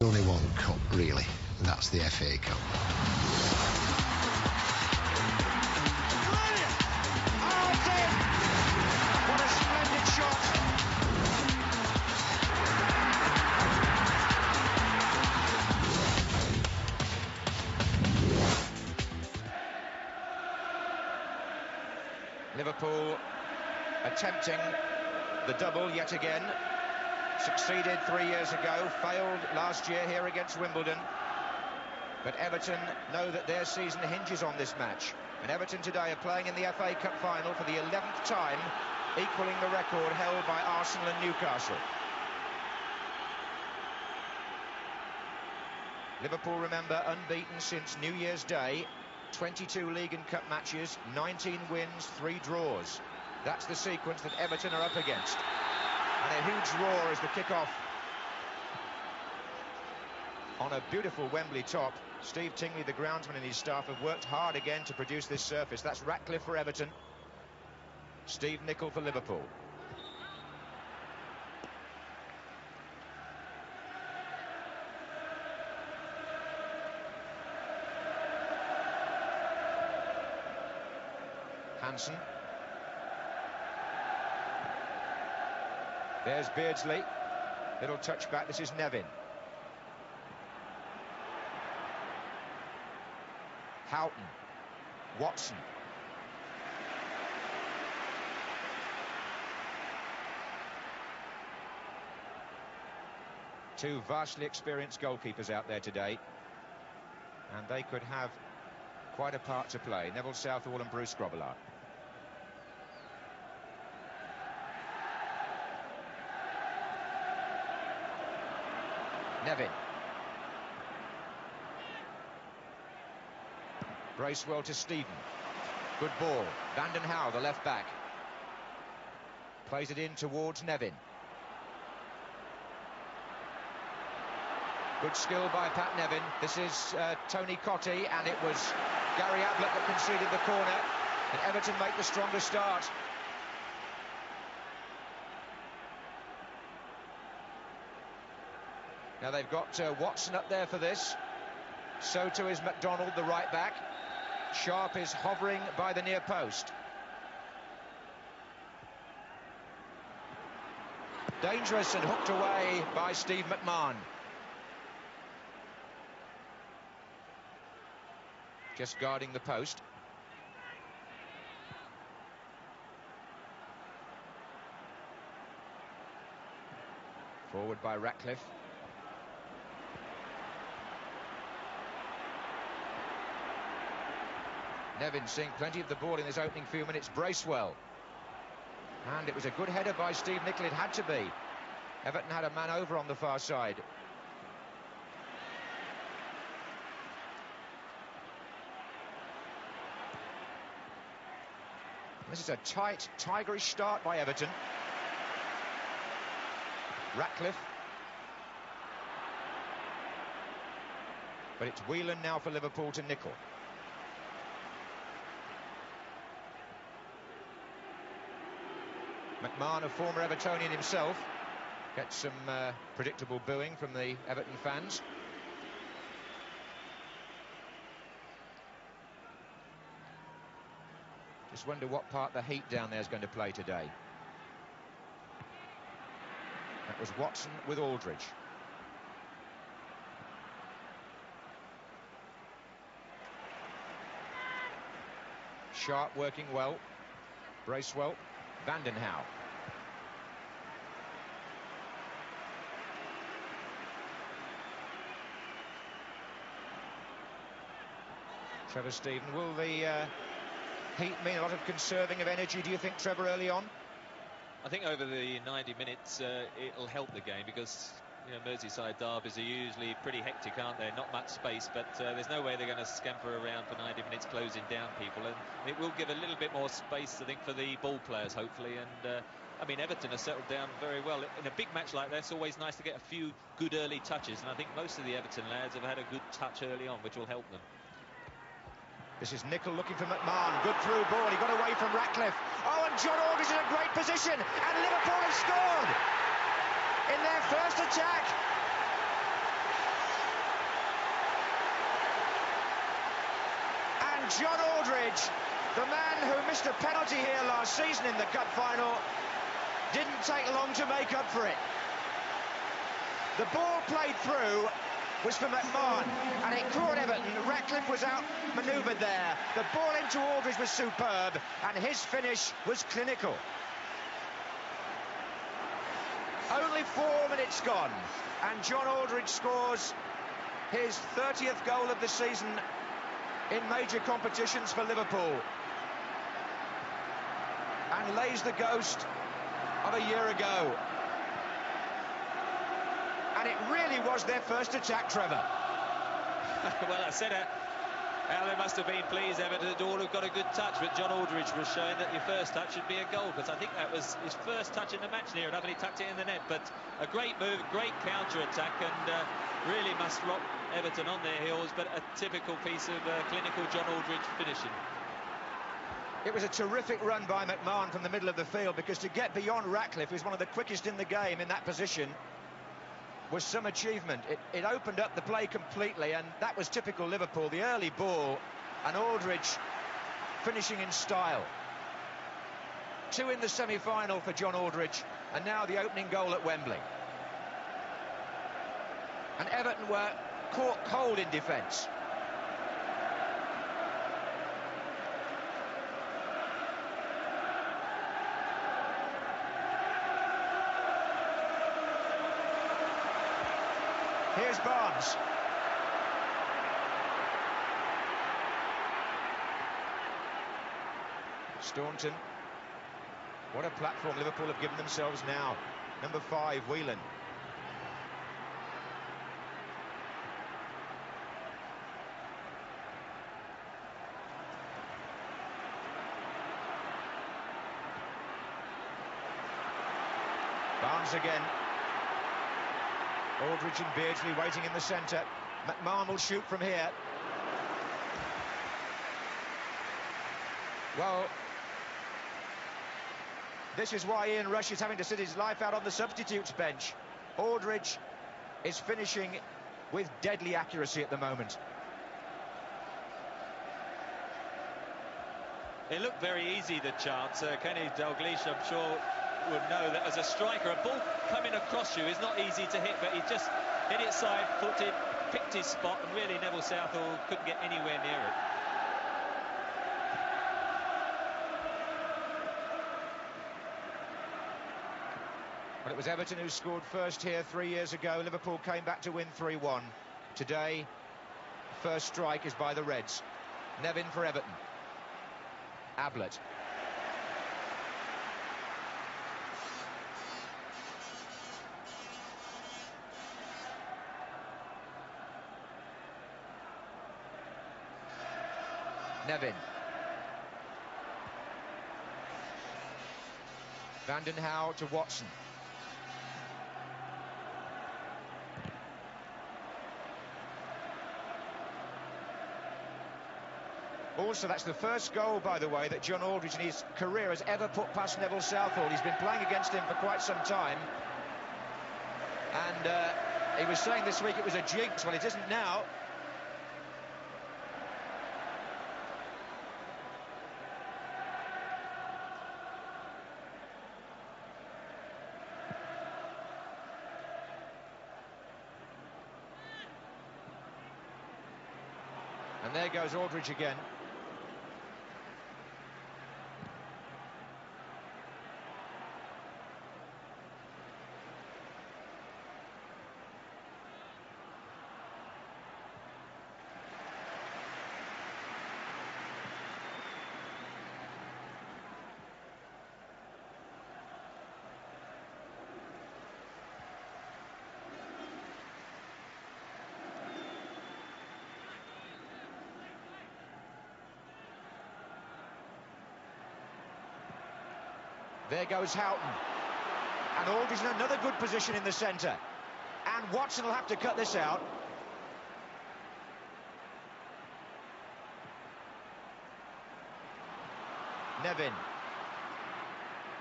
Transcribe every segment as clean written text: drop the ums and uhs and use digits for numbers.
Only one cup, really, and that's the FA Cup. Brilliant! Oh, it's in! What a splendid shot! Liverpool attempting the double yet again. Succeeded 3 years ago, failed last year here against Wimbledon. But Everton know that their season hinges on this match. And Everton today are playing in the FA Cup final for the 11th time, equalling the record held by Arsenal and Newcastle. Liverpool, remember, unbeaten since New Year's Day. 22 league and cup matches, 19 wins, 3 draws. That's the sequence that Everton are up against. And a huge roar as the kick-off on a beautiful Wembley top. Steve Tingley, the groundsman, and his staff have worked hard again to produce this surface. That's Ratcliffe for Everton, Steve Nicol for Liverpool. Hansen. There's Beardsley. Little touch back. This is Nevin. Houghton. Watson. Two vastly experienced goalkeepers out there today, and they could have quite a part to play. Neville, Southall and Grobbelaar. Nevin. Bracewell to Stephen. Good ball. Houwe, the left back. Plays it in towards Nevin. Good skill by Pat Nevin. This is Tony Cottee, and it was Gary Ablett that conceded the corner. And Everton make the stronger start. Now they've got Watson up there for this. So too is McDonald, the right back. Sharp is hovering by the near post. Dangerous and hooked away by Steve McMahon. Just guarding the post. Forward by Ratcliffe. Nevin seeing plenty of the ball in this opening few minutes. Bracewell. And it was a good header by Steve Nicol. It had to be. Everton had a man over on the far side. This is a tight, tigerish start by Everton. Ratcliffe. But it's Whelan now for Liverpool to Nicol. McMahon, a former Evertonian himself, gets some predictable booing from the Everton fans. Just wonder what part the heat down there is going to play today. That was Watson with Aldridge. Sharp working well. Bracewell. Houwe. Trevor, Stephen, will the heat mean a lot of conserving of energy, do you think, Trevor, early on? I think over the 90 minutes it'll help the game, because Merseyside derbies are usually pretty hectic, aren't they? Not much space, but there's no way they're going to scamper around for 90 minutes closing down people, and it will give a little bit more space, I think, for the ball players, hopefully. And I mean, Everton has settled down very well. In a big match like that, it's always nice to get a few good early touches, and I think most of the Everton lads have had a good touch early on, which will help them. This is Nicol looking for McMahon. Good through ball. He got away from Ratcliffe. Oh, and John Aldridge in a great position. And Liverpool have scored in their first attack. John Aldridge, the man who missed a penalty here last season in the cup final, didn't take long to make up for it. The ball played through was for McMahon, and it caught Everton. Ratcliffe was out-manoeuvred there. The ball into Aldridge was superb, and his finish was clinical. Only 4 minutes gone, and John Aldridge scores his 30th goal of the season in major competitions for Liverpool, and lays the ghost of a year ago. And it really was their first attack, Trevor. Well, I said it. Alan must have been pleased. Everton had all have got a good touch, but John Aldridge was showing that your first touch should be a goal, because I think that was his first touch in the match near enough, and he tucked it in the net. But a great move, great counter-attack, and really must rock Everton on their heels, but a typical piece of clinical John Aldridge finishing. It was a terrific run by McMahon from the middle of the field, because to get beyond Ratcliffe, who's one of the quickest in the game in that position, was some achievement. It opened up the play completely, and that was typical Liverpool. The early ball, and Aldridge finishing in style. 2 in the semi-final for John Aldridge, and now the opening goal at Wembley. And Everton were caught cold in defence. Here's Barnes. Staunton. What a platform Liverpool have given themselves now. Number 5, Whelan. Barnes again. Aldridge and Beardsley waiting in the centre. McMahon will shoot from here. Well, this is why Ian Rush is having to sit his life out on the substitutes bench. Aldridge is finishing with deadly accuracy at the moment. It looked very easy, the chance. Kenny Dalglish, I'm sure, would know that as a striker, a ball coming across you is not easy to hit, but he just hit it side-footed, picked his spot, and really Neville Southall couldn't get anywhere near it. Well, it was Everton who scored first here 3 years ago. Liverpool came back to win 3-1. Today, first strike is by the Reds. Nevin for Everton. Ablett. Nevin. Houwe to Watson. Also, that's the first goal, by the way, that John Aldridge in his career has ever put past Neville Southall. He's been playing against him for quite some time. And he was saying this week it was a jinx. Well, it isn't now. And there goes Aldridge again. There goes Houghton. And Aldridge in another good position in the centre. And Watson will have to cut this out. Nevin.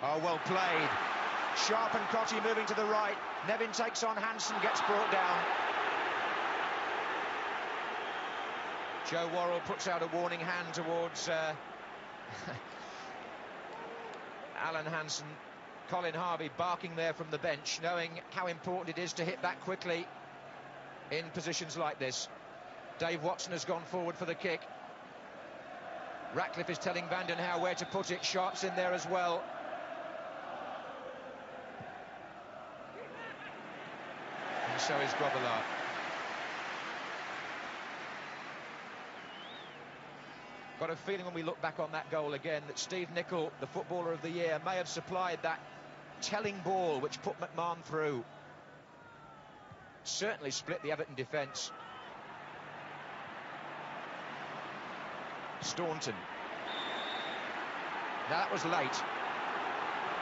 Oh, well played. Sharp and Cottee moving to the right. Nevin takes on Hansen, gets brought down. Joe Worrell puts out a warning hand towards Alan Hansen. Colin Harvey barking there from the bench, knowing how important it is to hit that quickly in positions like this. Dave Watson has gone forward for the kick. Ratcliffe is telling Vanden Hauwe where to put it. Sharp's in there as well. And so is Grobbelaar. Got a feeling when we look back on that goal again that Steve Nicol, the footballer of the year, may have supplied that telling ball which put McMahon through. Certainly split the Everton defence. Staunton. Now that was late.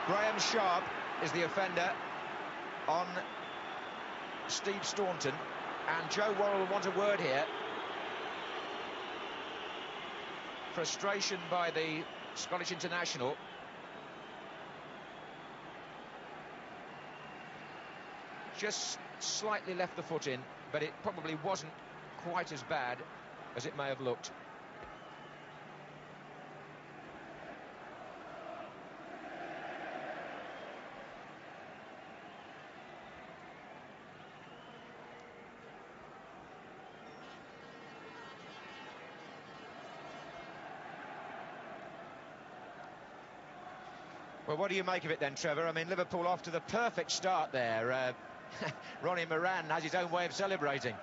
Graeme Sharp is the offender on Steve Staunton, and Joe Worrell will want a word here. Frustration by the Scottish international. Just slightly left the foot in, but it probably wasn't quite as bad as it may have looked. Well, what do you make of it then, Trevor? I mean, Liverpool off to the perfect start there. Ronnie McMahon has his own way of celebrating.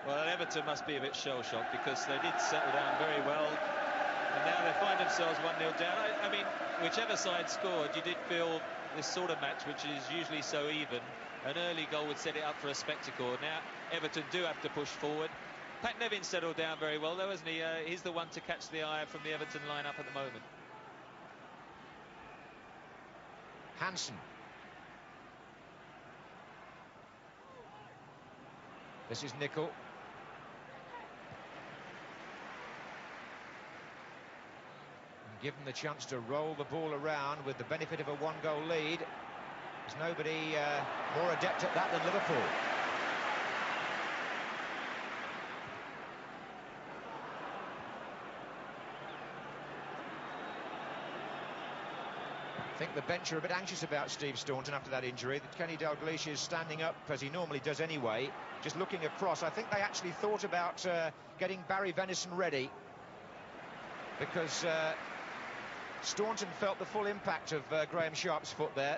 Well, Everton must be a bit shell-shocked because they did settle down very well, and now they find themselves 1-0 down. I mean, whichever side scored, you did feel this sort of match, which is usually so even, an early goal would set it up for a spectacle. Now, Everton do have to push forward. Pat Nevin settled down very well, though, hasn't he? He's the one to catch the eye from the Everton line-up at the moment. Hansen. This is Nicol. And given the chance to roll the ball around with the benefit of a one-goal lead, there's nobody more adept at that than Liverpool. I think the bench are a bit anxious about Steve Staunton after that injury. Kenny Dalglish is standing up, as he normally does anyway, just looking across. I think they actually thought about getting Barry Venison ready, because Staunton felt the full impact of Graeme Sharp's foot there.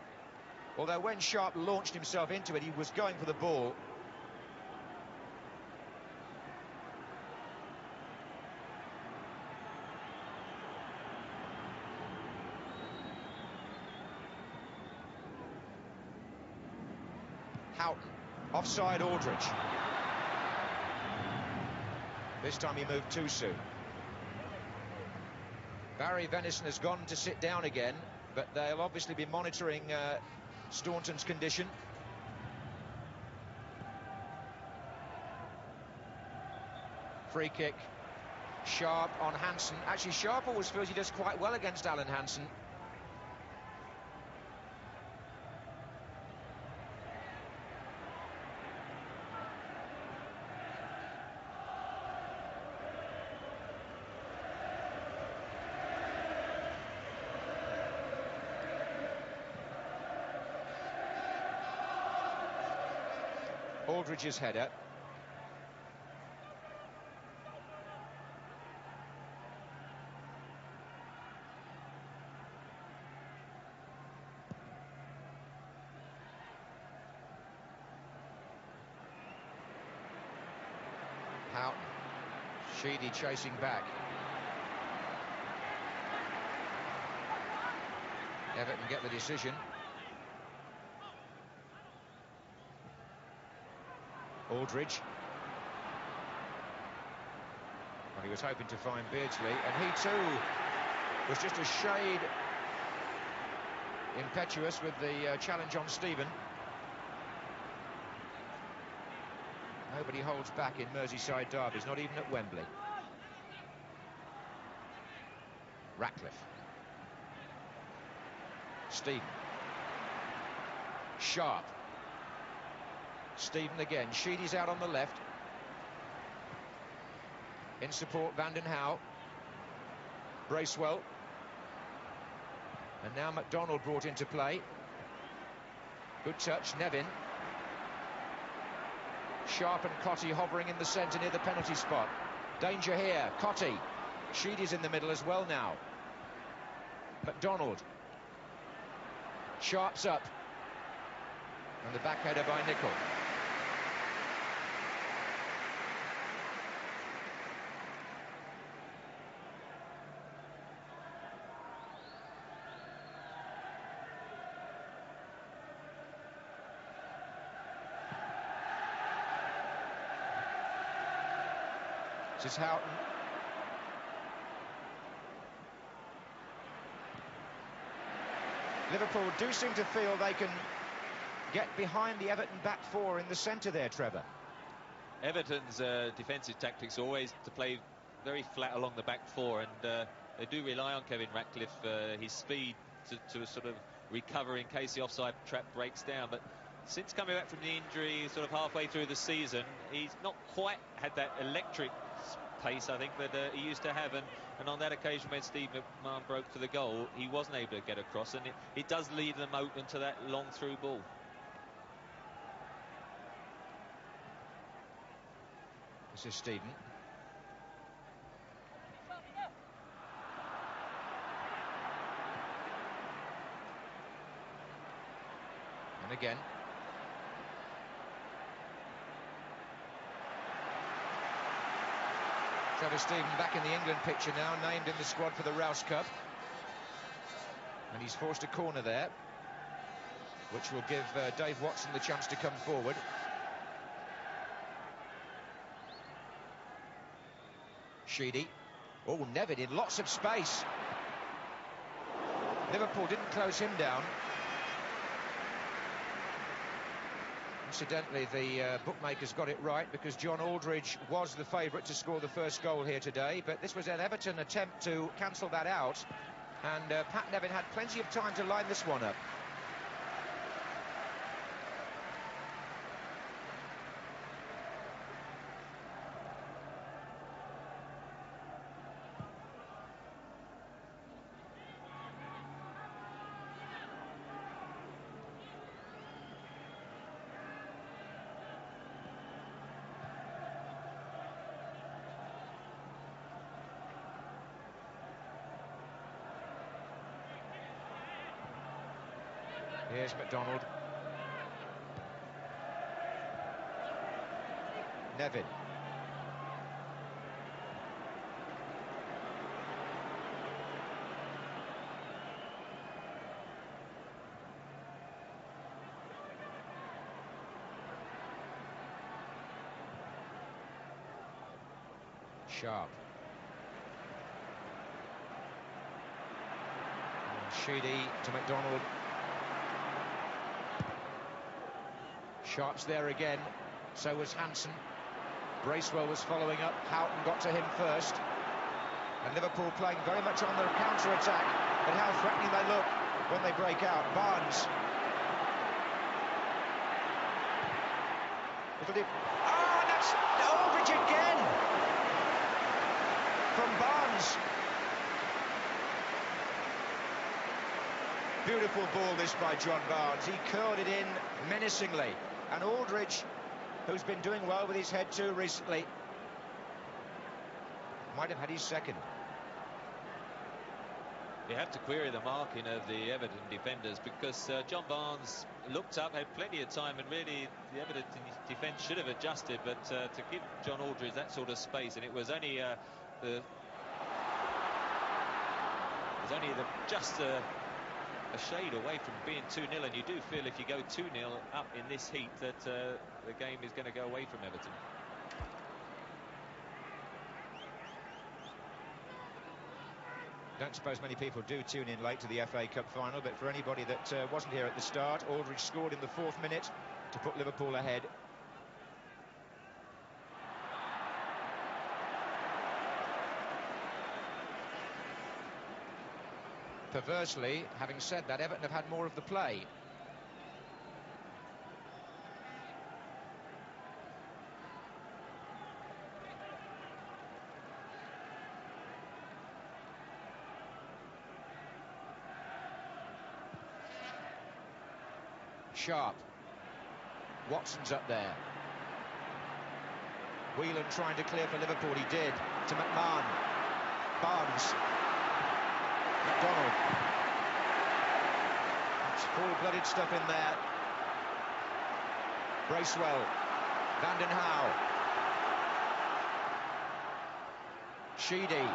Although when Sharp launched himself into it, he was going for the ball. Houghton, offside Aldridge. This time he moved too soon. Barry Venison has gone to sit down again, but they'll obviously be monitoring Staunton's condition. Free kick. Sharp on Hansen. Actually, Sharp always feels he does quite well against Alan Hansen. Aldridge's header. Houghton. Sheedy chasing back. Everton get the decision. Aldridge. Well, he was hoping to find Beardsley, and he too was just a shade impetuous with the challenge on Stephen. Nobody holds back in Merseyside derbies, not even at Wembley. Ratcliffe. Stephen. Sharp. Stephen again. Sheedy's out on the left. In support, Van den Houwe. Bracewell. And now McDonald brought into play. Good touch, Nevin. Sharp and Cottee hovering in the centre near the penalty spot. Danger here, Cottee. Sheedy's in the middle as well now. McDonald. Sharp's up. And the backheader by Nicol. This is Houghton. Liverpool do seem to feel they can get behind the Everton back four in the centre there, Trevor. Everton's defensive tactics always to play very flat along the back four, and they do rely on Kevin Ratcliffe, his speed to sort of recover in case the offside trap breaks down. But since coming back from the injury sort of halfway through the season, he's not quite had that electric pace, I think, that he used to have, and on that occasion when Steve McMahon broke for the goal, he wasn't able to get across, and it does leave them open to that long through ball. This is Stephen. And again. Trevor Stephen back in the England picture now, named in the squad for the Rouse Cup. And he's forced a corner there, which will give Dave Watson the chance to come forward. Sheedy. Oh, Nevin in lots of space. Liverpool didn't close him down. Incidentally, the bookmakers got it right, because John Aldridge was the favourite to score the first goal here today, but this was an Everton attempt to cancel that out, and Pat Nevin had plenty of time to line this one up. Here's McDonald. Nevin. Sharp. And Sheedy to McDonald. Sharp's there again, so was Hansen. Bracewell was following up, Houghton got to him first. And Liverpool playing very much on their counter-attack, but how threatening they look when they break out. Barnes. Oh, that's Aldridge again! From Barnes. Beautiful ball this by John Barnes. He curled it in menacingly. And Aldridge, who's been doing well with his head too recently, might have had his second. You have to query the marking of the Everton defenders, because John Barnes looked up, had plenty of time, and really the Everton defence should have adjusted, but to give John Aldridge that sort of space, and it was only just a shade away from being 2-0, and you do feel if you go 2-0 up in this heat that the game is going to go away from Everton. Don't suppose many people do tune in late to the FA Cup final, but for anybody that wasn't here at the start, Aldridge scored in the 4th minute to put Liverpool ahead. Perversely, having said that, Everton have had more of the play. Sharp. Watson's up there. Whelan trying to clear for Liverpool. He did. To McMahon. Barnes. McDonald. It's full-blooded stuff in there. Bracewell. Houghton. Sheedy.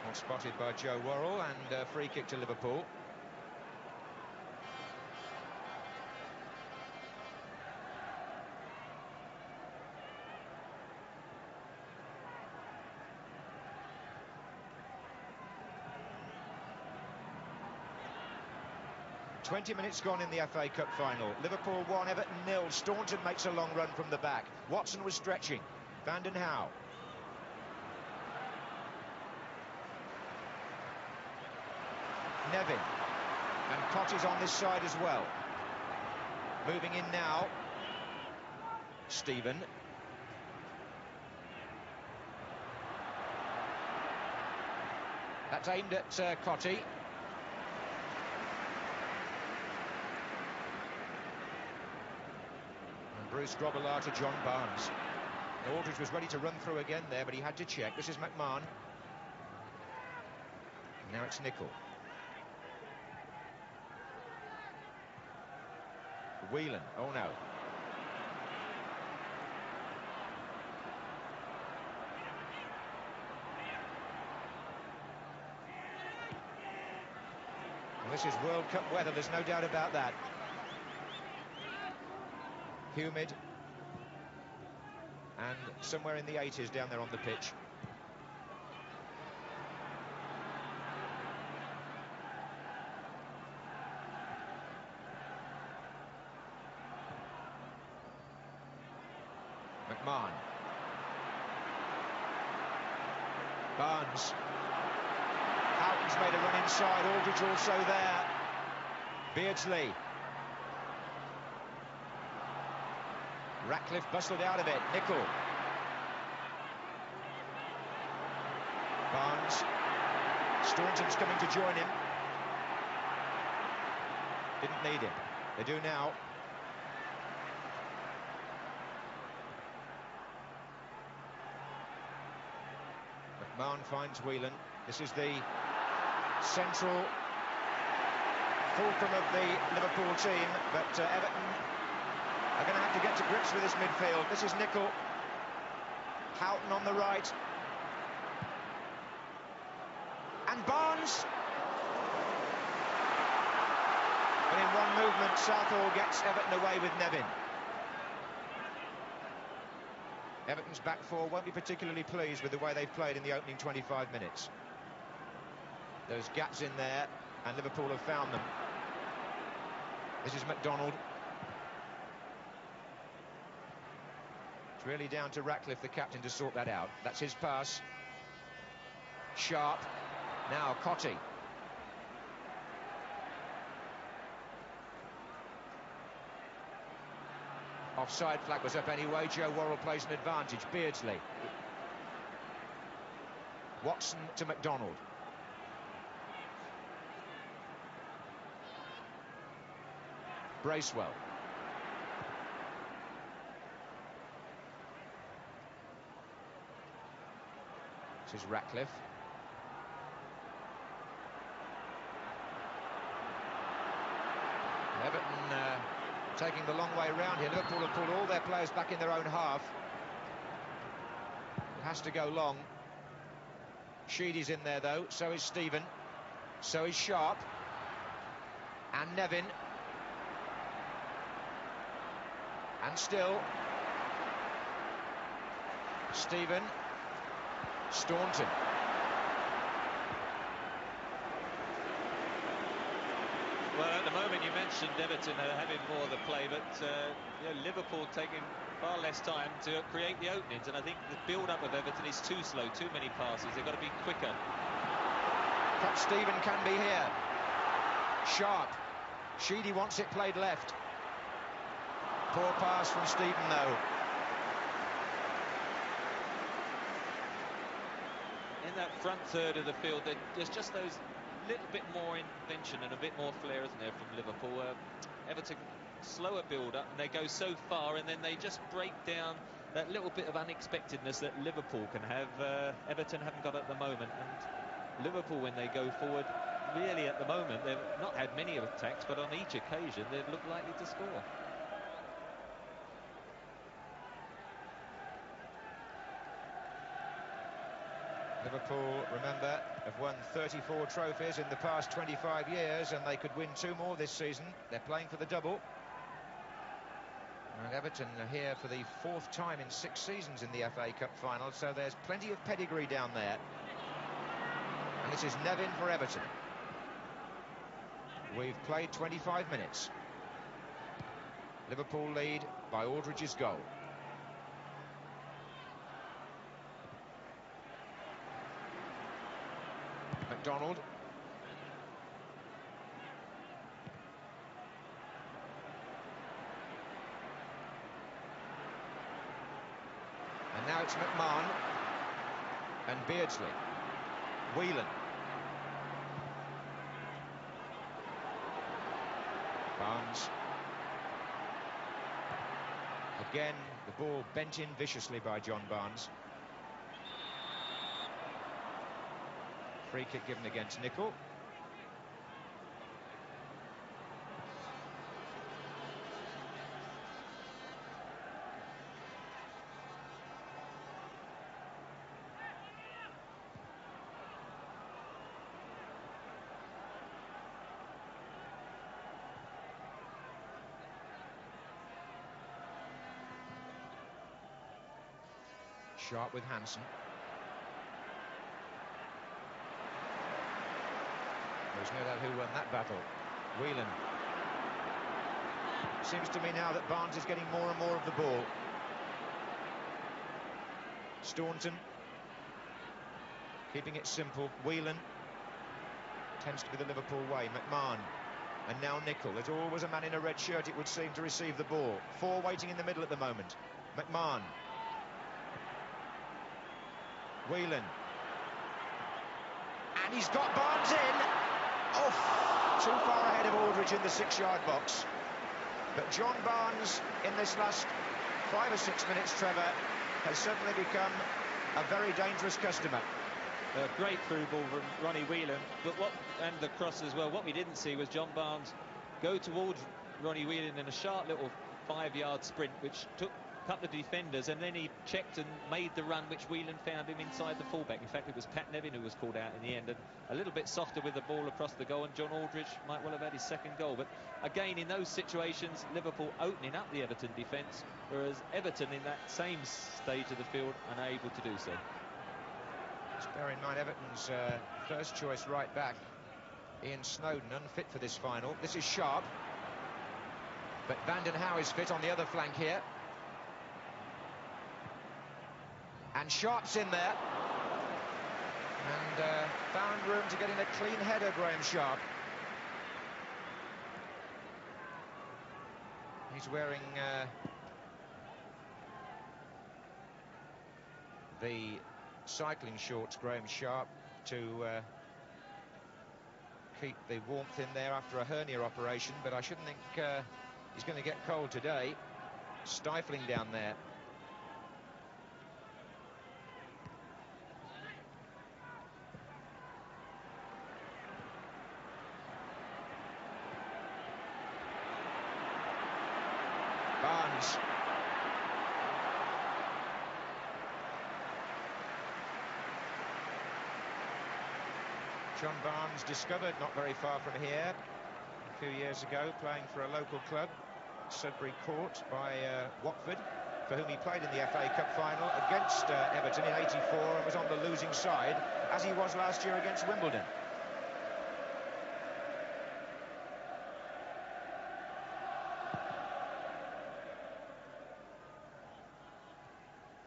Well spotted by Joe Worrell, and free kick to Liverpool. "20 minutes gone in the FA Cup final. Liverpool 1, Everton 0. Staunton makes a long run from the back. Watson was stretching. Houwe. Nevin. And Cottee's on this side as well. Moving in now. Stephen. That's aimed at Cottee. Bruce Grobbelaar to John Barnes. Aldridge was ready to run through again there, but he had to check. This is McMahon. Now it's Nicol. Whelan. Oh no. Well, this is World Cup weather, there's no doubt about that. Humid, and somewhere in the 80s down there on the pitch. McMahon. Barnes. Houghton's made a run inside, Aldridge also there. Beardsley. Ratcliffe bustled out of it. Nicol. Barnes. Staunton's coming to join him. Didn't need him. They do now. McMahon finds Whelan. This is the central fulcrum of the Liverpool team, but Everton are going to have to get to grips with this midfield. This is Nicol. Houghton on the right. And Barnes. But in one movement, Southall gets Everton away with Nevin. Everton's back four won't be particularly pleased with the way they've played in the opening 25 minutes. There's gaps in there, and Liverpool have found them. This is McDonald. It's really down to Ratcliffe, the captain, to sort that out. That's his pass. Sharp. Now Cottee. Offside flag was up anyway. Joe Worrell plays an advantage. Beardsley. Watson to McDonald. Bracewell. This is Ratcliffe. Everton taking the long way round here. Liverpool have pulled all their players back in their own half. It has to go long. Sheedy's in there though, so is Stephen, so is Sharp, and Nevin, and still Stephen. Staunton. Well, at the moment you mentioned Everton having more of the play, but Liverpool taking far less time to create the openings, and I think the build-up of Everton is too slow, too many passes. They've got to be quicker. Perhaps Stephen can be here. Sharp. Sheedy wants it played left. Poor pass from Stephen though. In that front third of the field, there's just those little bit more invention and a bit more flair, isn't there, from Liverpool? Everton, slower build-up, and they go so far, and then they just break down that little bit of unexpectedness that Liverpool can have. Everton haven't got at the moment, and Liverpool, when they go forward, really at the moment, they've not had many attacks, but on each occasion, they've looked likely to score. Liverpool, remember, have won 34 trophies in the past 25 years, and they could win 2 more this season. They're playing for the double. And Everton are here for the 4th time in 6 seasons in the FA Cup final, so there's plenty of pedigree down there. And this is Nevin for Everton. We've played 25 minutes. Liverpool lead by Aldridge's goal. McDonald. And now it's McMahon and Beardsley. Whelan. Barnes. Again, the ball bent in viciously by John Barnes. Free kick given against Nicol. Sharp with Hansen. There's no doubt who won that battle. Whelan. Seems to me now that Barnes is getting more and more of the ball. Staunton. Keeping it simple. Whelan. Tends to be the Liverpool way. McMahon. And now Nicol. There's always a man in a red shirt, it would seem, to receive the ball. 4 waiting in the middle at the moment. McMahon. Whelan. And he's got Barnes in. Off, too far ahead of Aldridge in the 6-yard box. But John Barnes, in this last 5 or 6 minutes, Trevor, has suddenly become a very dangerous customer. A great through ball from Ronnie Whelan, but and the cross as well. What we didn't see was John Barnes go towards Ronnie Whelan in a sharp little 5-yard sprint, which took a couple of defenders, and then he checked and made the run, which Whelan found him inside the fullback. In fact, it was Pat Nevin who was called out in the end, and a little bit softer with the ball across the goal, and John Aldridge might well have had his 2nd goal. But again, in those situations, Liverpool opening up the Everton defence, whereas Everton in that same stage of the field unable to do so. Just bear in mind Everton's first choice right back, Ian Snowden, unfit for this final. This is Sharp, but Vanden Houwe is fit on the other flank here. And Sharp's in there. And found room to get in a clean header, Graeme Sharp. He's wearing the cycling shorts, Graeme Sharp, to keep the warmth in there after a hernia operation, but I shouldn't think he's going to get cold today. Stifling down there. Barnes. John Barnes, discovered not very far from here a few years ago, playing for a local club, Sudbury Court, by Watford, for whom he played in the FA Cup final against Everton in '84 and was on the losing side, as he was last year against Wimbledon.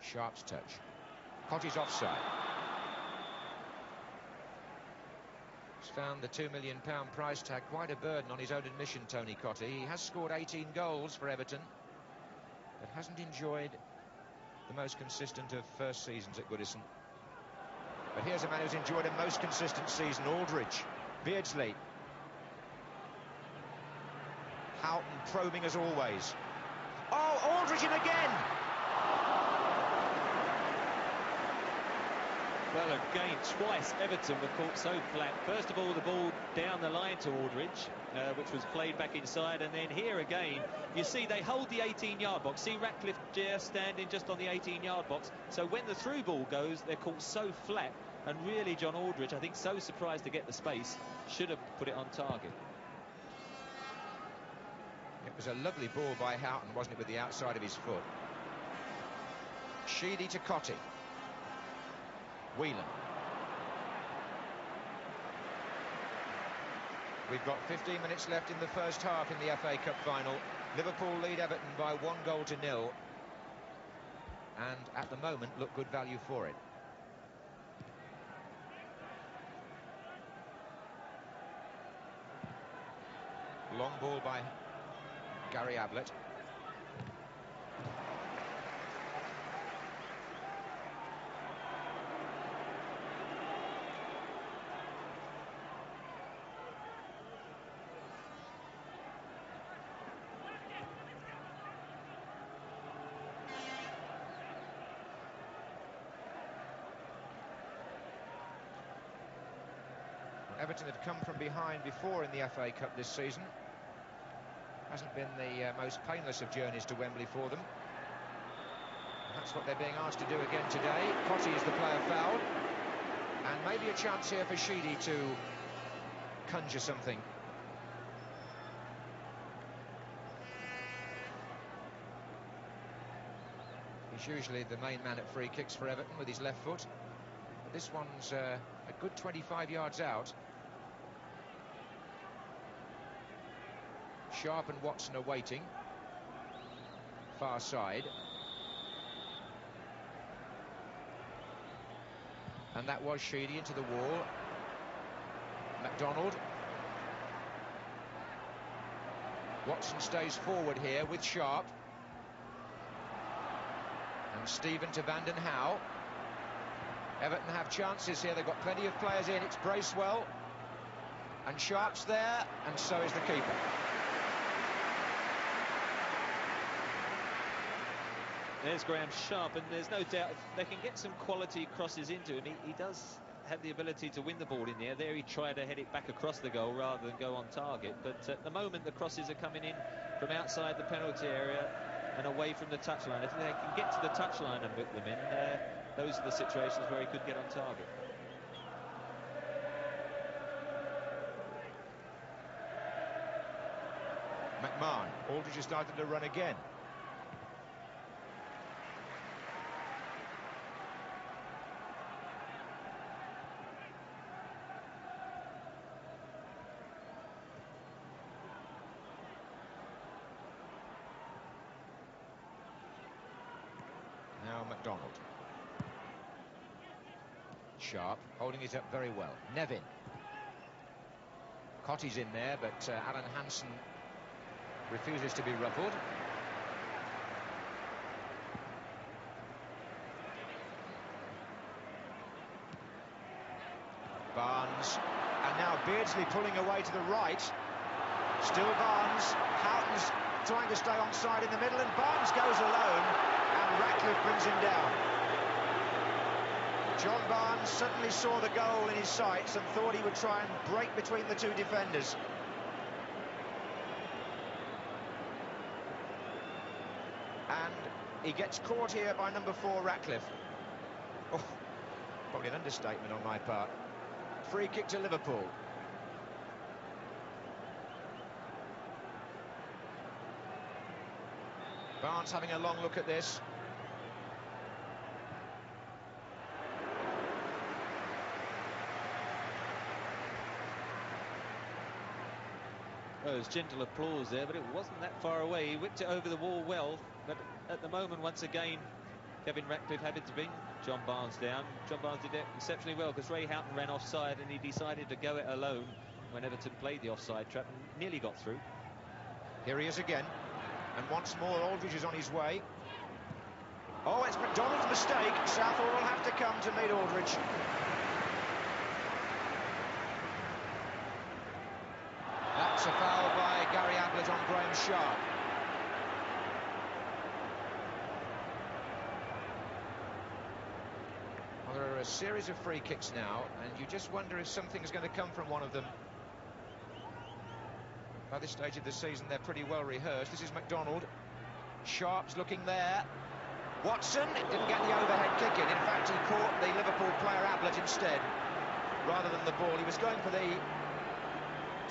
Sharp's touch. Cottee's offside. He's found the £2 million price tag quite a burden on his own admission, Tony Cottee. He has scored 18 goals for Everton, but hasn't enjoyed the most consistent of first seasons at Goodison. But here's a man who's enjoyed a most consistent season, Aldridge. Beardsley. Houghton probing as always. Oh, Aldridge in again! Well, again, twice Everton were caught so flat. First of all, the ball down the line to Aldridge, which was played back inside, and then here again, you see they hold the 18-yard box. See Ratcliffe just standing just on the 18-yard box. So when the through ball goes, they're caught so flat, and really John Aldridge, I think, so surprised to get the space, should have put it on target. It was a lovely ball by Houghton, wasn't it, with the outside of his foot. Sheedy to Cottee. Whelan. We've got 15 minutes left in the first half in the FA Cup final. Liverpool lead Everton by 1-0. And at the moment look good value for it. Long ball by Gary Ablett. Everton have come from behind before in the FA Cup this season. Hasn't been the most painless of journeys to Wembley for them. That's what they're being asked to do again today. Cottee is the player fouled. And maybe a chance here for Sheedy to conjure something. He's usually the main man at free kicks for Everton with his left foot. But this one's a good 25 yards out. Sharp and Watson are waiting. Far side. And that was Sheedy into the wall. McDonald. Watson stays forward here with Sharp. And Stephen to Vanden Hauwe. Everton have chances here. They've got plenty of players in. It's Bracewell. And Sharp's there. And so is the keeper. There's Graeme Sharp, and there's no doubt they can get some quality crosses into him. He does have the ability to win the ball in there. There he tried to head it back across the goal rather than go on target. But at the moment, the crosses are coming in from outside the penalty area and away from the touchline. If they can get to the touchline and whip them in, those are the situations where he could get on target. McMahon. Aldridge has started to run again. Now McDonald. Sharp holding it up very well. Nevin. Cottee's in there, but Alan Hansen refuses to be ruffled. Barnes. And now Beardsley pulling away to the right. Still Barnes. Houghton's trying to stay onside in the middle, and Barnes goes alone. And Ratcliffe brings him down. John Barnes suddenly saw the goal in his sights and thought he would try and break between the two defenders. And he gets caught here by number 4, Ratcliffe. Oh, probably an understatement on my part. Free kick to Liverpool. Barnes having a long look at this. Well, there's gentle applause there, but it wasn't that far away. He whipped it over the wall well, but at the moment, once again, Kevin Ratcliffe having to bring John Barnes down. John Barnes did it exceptionally well because Ray Houghton ran offside and he decided to go it alone when Everton played the offside trap and nearly got through. Here he is again. And once more, Aldridge is on his way. Oh, it's McDonald's mistake. Southall will have to come to meet Aldridge. That's a foul by Gary Ablett on Graeme Sharp. Well, there are a series of free kicks now, and you just wonder if something's going to come from one of them. By this stage of the season, they're pretty well rehearsed. This is McDonald. Sharp's looking there. Watson didn't get the overhead kick in. In fact, he caught the Liverpool player Ablett instead, rather than the ball. He was going for the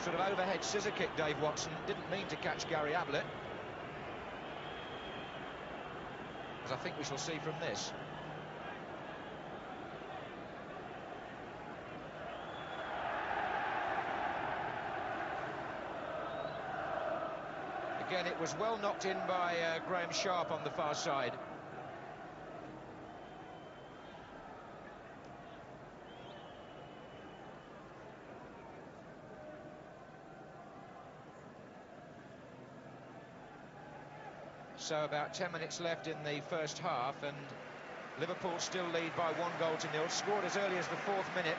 sort of overhead scissor kick, Dave Watson. Didn't mean to catch Gary Ablett, as I think we shall see from this. Again, it was well knocked in by Graeme Sharp on the far side. So about 10 minutes left in the first half, and Liverpool still lead by 1-0. Scored as early as the 4th minute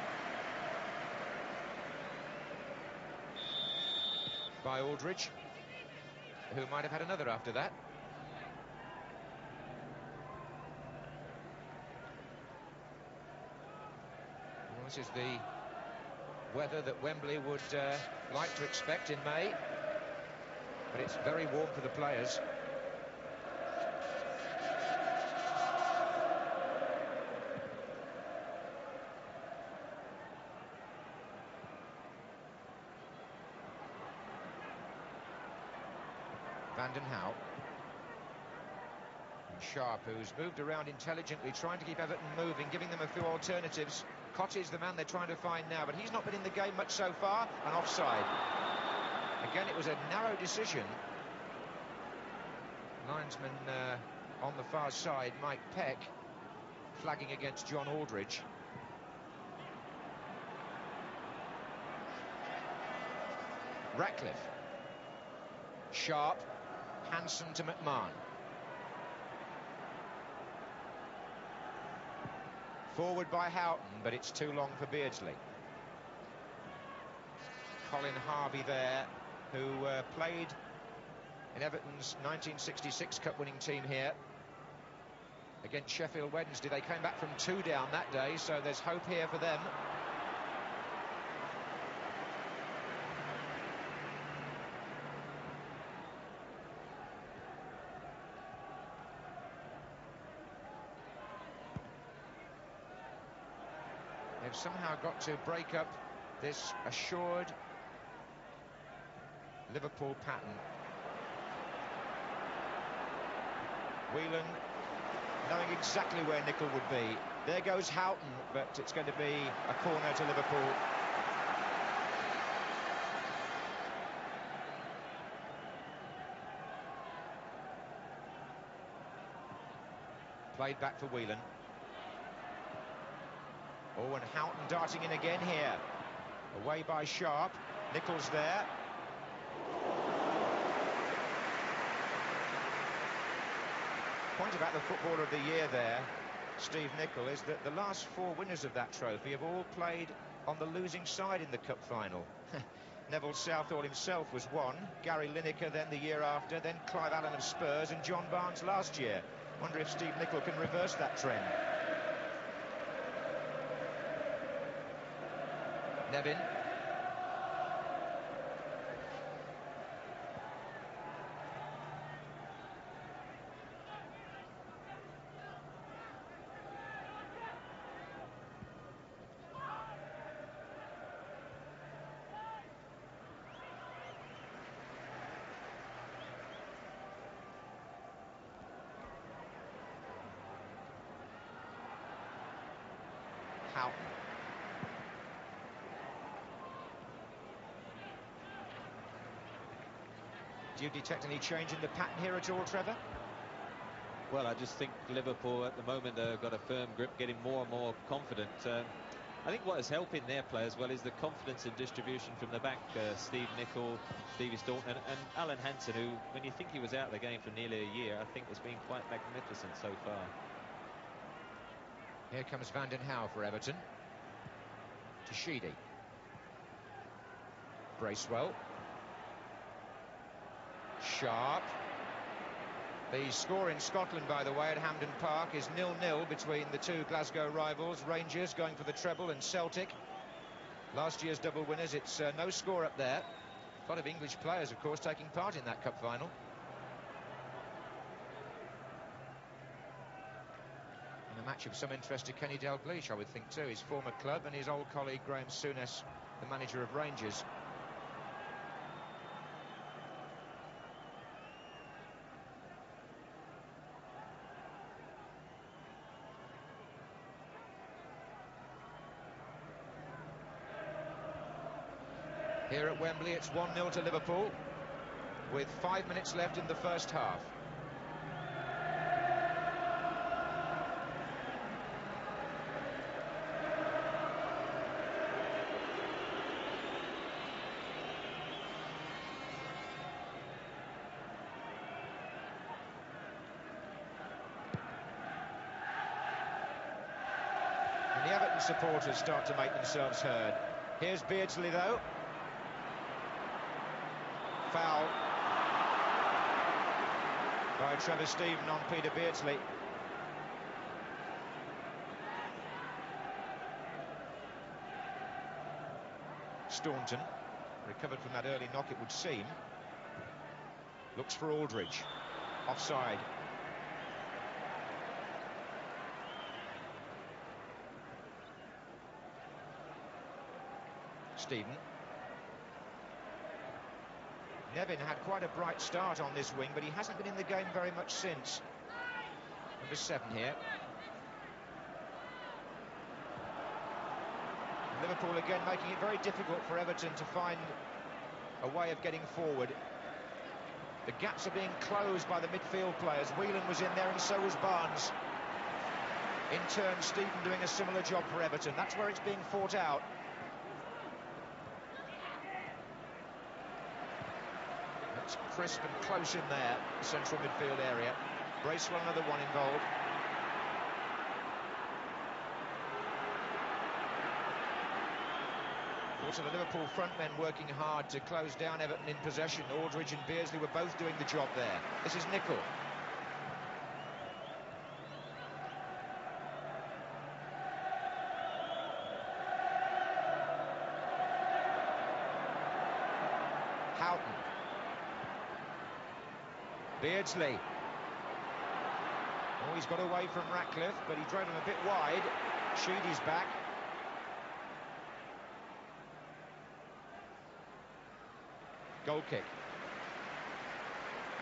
by Aldridge, who might have had another after that. Well, this is the weather that Wembley would like to expect in May, but it's very warm for the players. Houwe. And Sharp, who's moved around intelligently, trying to keep Everton moving, giving them a few alternatives. Cottee is the man they're trying to find now, but he's not been in the game much so far. And offside. Again, it was a narrow decision. Linesman on the far side, Mike Peck, flagging against John Aldridge. Ratcliffe. Sharp. Hansen to McMahon. Forward by Houghton, but it's too long for Beardsley. Colin Hauwe there, who played in Everton's 1966 Cup-winning team here against Sheffield Wednesday. They came back from 2 down that day, so there's hope here for them. They've somehow got to break up this assured Liverpool pattern. Whelan knowing exactly where Nicol would be. There goes Houghton, but it's going to be a corner to Liverpool. Played back for Whelan. Oh, and Houghton darting in again here. Away by Sharp. Nicol's there. Point about the Footballer of the Year there, Steve Nicol, is that the last 4 winners of that trophy have all played on the losing side in the cup final. Neville Southall himself was one, Gary Lineker then the year after, then Clive Allen of Spurs and John Barnes last year. Wonder if Steve Nicol can reverse that trend. Nevin. Houghton. Do you detect any change in the pattern here at all, Trevor? Well, I just think Liverpool at the moment have got a firm grip, getting more and more confident. I think what is helping their play as well is the confidence and distribution from the back. Steve Nicol, Stevie Staunton and Alan Hansen, who, when you think he was out of the game for nearly a year, I think has been quite magnificent so far. Here comes Houwe for Everton. To Sheedy. Bracewell. Sharp. The score in Scotland, by the way, at Hampden Park is 0-0 between the two Glasgow rivals, Rangers going for the treble and Celtic. Last year's double winners. It's no score up there. A lot of English players, of course, taking part in that cup final. And a match of some interest to Kenny Dalglish, I would think, too. His former club and his old colleague Graeme Souness, the manager of Rangers. Here at Wembley, it's 1-0 to Liverpool, with 5 minutes left in the first half. And the Everton supporters start to make themselves heard. Here's Beardsley, though. Foul by Trevor Stephen on Peter Beardsley. Staunton recovered from that early knock, it would seem. Looks for Aldridge. Offside. Stephen. Nevin had quite a bright start on this wing, but he hasn't been in the game very much since. Number 7 here. Liverpool again making it very difficult for Everton to find a way of getting forward. The gaps are being closed by the midfield players. Whelan was in there and so was Barnes. In turn, Stephen doing a similar job for Everton. That's where it's being fought out. It's crisp and close in there, the central midfield area. Bracewell, another one involved. Also, the Liverpool front men working hard to close down Everton in possession. Aldridge and Beardsley were both doing the job there. This is Nicol. Houghton. Beardsley. Oh, he's got away from Ratcliffe, but he drove him a bit wide. Sheedy's back. Goal kick.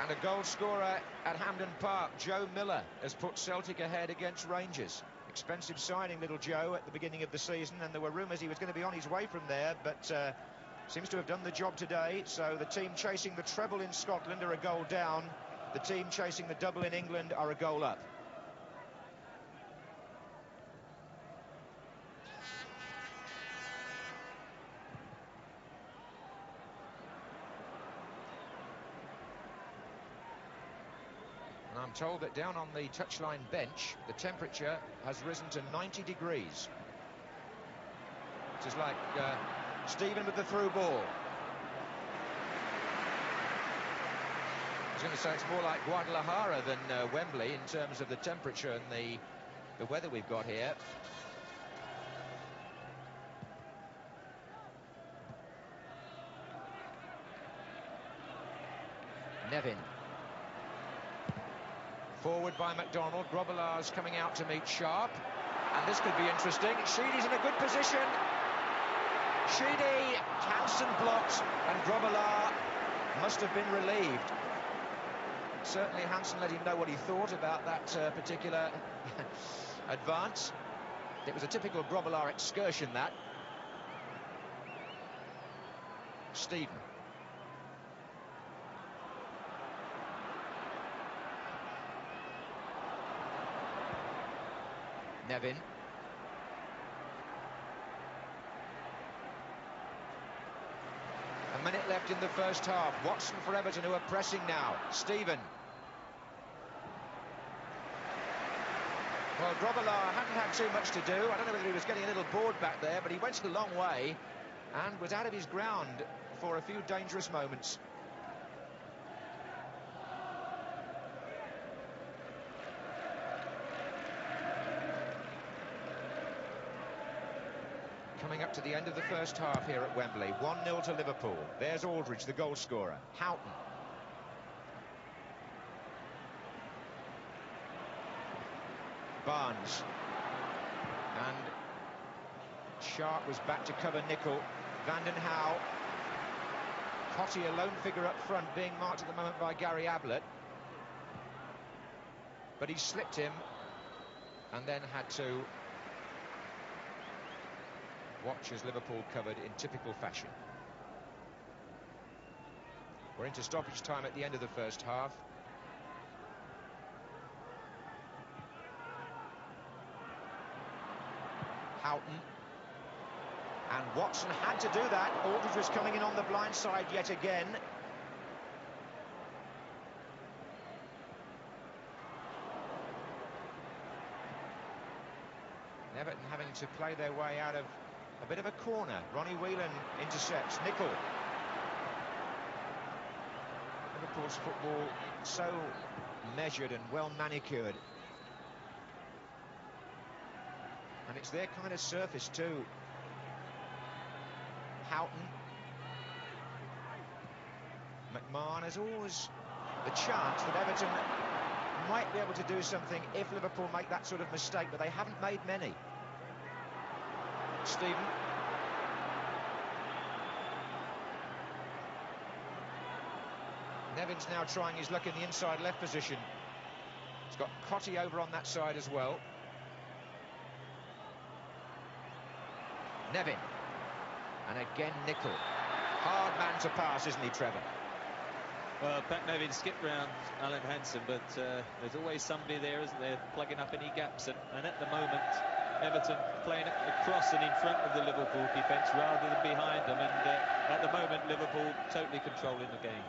And a goal scorer at Hampden Park. Joe Miller has put Celtic ahead against Rangers. Expensive signing, little Joe, at the beginning of the season, and there were rumours he was going to be on his way from there, but seems to have done the job today. So the team chasing the treble in Scotland are a goal down. The team chasing the double in England are a goal up. And I'm told that down on the touchline bench, the temperature has risen to 90 degrees. Which is like Stephen with the through ball. I was going to say it's more like Grobbelaar than Wembley in terms of the temperature and the weather we've got here. Nevin. Forward by McDonald. Grobbelaar's coming out to meet Sharp. And this could be interesting. Sheedy's in a good position. Sheedy, Hansen blocked, and Grobbelaar must have been relieved. Certainly Hansen let him know what he thought about that particular advance. It was a typical Grobbelaar excursion, that. Stephen. Nevin. A minute left in the first half. Watson for Everton, who are pressing now. Stephen. Well, Grobbelaar hadn't had too much to do. I don't know whether he was getting a little bored back there, but he went a long way and was out of his ground for a few dangerous moments. Coming up to the end of the first half here at Wembley. 1-0 to Liverpool. There's Aldridge, the goal scorer. Houghton. Barnes. And Sharp was back to cover Nicol. Vanden Houwe. Cottee, a lone figure up front, being marked at the moment by Gary Ablett. But he slipped him and then had to watch as Liverpool covered in typical fashion. We're into stoppage time at the end of the first half. Houghton. And Watson had to do that. Aldridge was coming in on the blind side yet again. Everton having to play their way out of a bit of a corner. Ronnie Whelan intercepts. Nicol. Liverpool's football so measured and well manicured. And it's their kind of surface too. Houghton. McMahon has always the chance that Everton might be able to do something if Liverpool make that sort of mistake, but they haven't made many. Stephen. Nevin's now trying his luck in the inside left position. He's got Cottee over on that side as well. Nevin. And again Nicol. Hard man to pass, isn't he, Trevor? Well, Pat Nevin skipped round Alan Hansen, but there's always somebody there, isn't there, plugging up any gaps. And at the moment, Everton playing across and in front of the Liverpool defence rather than behind them. And at the moment, Liverpool totally controlling the game.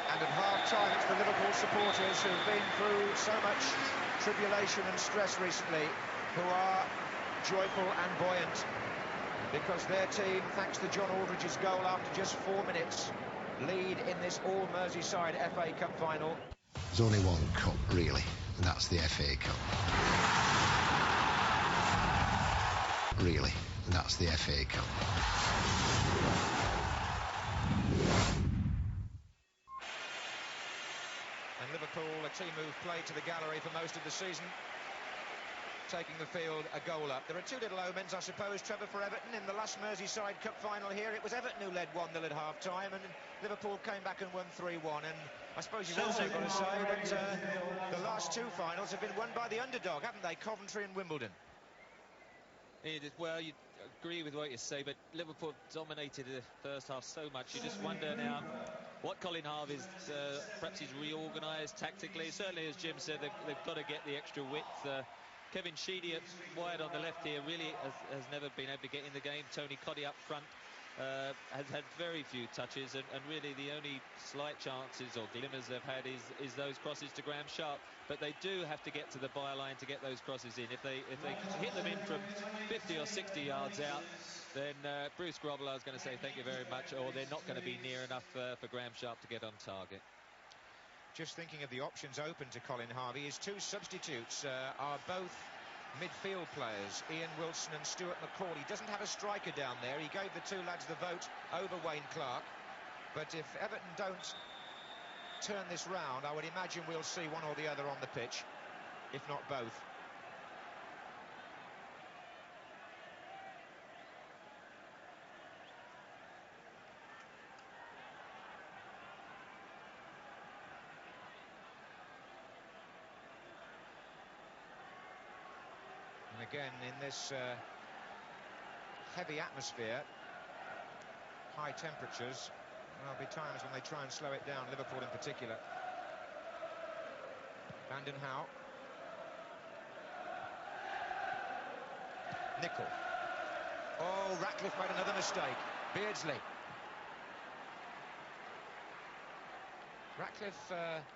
And at half-time, it's the Liverpool supporters who've been through so much tribulation and stress recently, who are joyful and buoyant, because their team, thanks to John Aldridge's goal after just 4 minutes, lead in this all-Merseyside FA Cup final. There's only one cup, really, and that's the FA Cup. Really, and that's the FA Cup. And Liverpool, a team who've played to the gallery for most of the season, taking the field a goal up. There are two little omens, I suppose, Trevor, for Everton. In the last Merseyside Cup final here, it was Everton who led 1-0 at half-time, and Liverpool came back and won 3-1. And I suppose you've also got to say that the last two finals have been won by the underdog, haven't they? Coventry and Wimbledon. Well, you agree with what you say, but Liverpool dominated the first half so much. You just wonder now what Colin Harvey's perhaps he's reorganised tactically. Certainly, as Jim said, they've got to get the extra width. Kevin Sheedy wide on the left here really has never been able to get in the game. Tony Cottee up front has had very few touches, and really the only slight chances or glimmers they've had is those crosses to Graeme Sharp. But they do have to get to the byline to get those crosses in. If they hit them in from 50 or 60 yards out, then Bruce Grobbelaar is going to say thank you very much, or they're not going to be near enough for Graeme Sharp to get on target. Just thinking of the options open to Colin Harvey, his two substitutes are both midfield players, Ian Wilson and Stuart McCall. He doesn't have a striker down there. He gave the two lads the vote over Wayne Clark. But if Everton don't turn this round, I would imagine we'll see one or the other on the pitch, if not both. And again, in this heavy atmosphere, high temperatures, there'll be times when they try and slow it down, Liverpool in particular. Vanden Houwe. Nicol. Oh, Ratcliffe made another mistake. Beardsley. Ratcliffe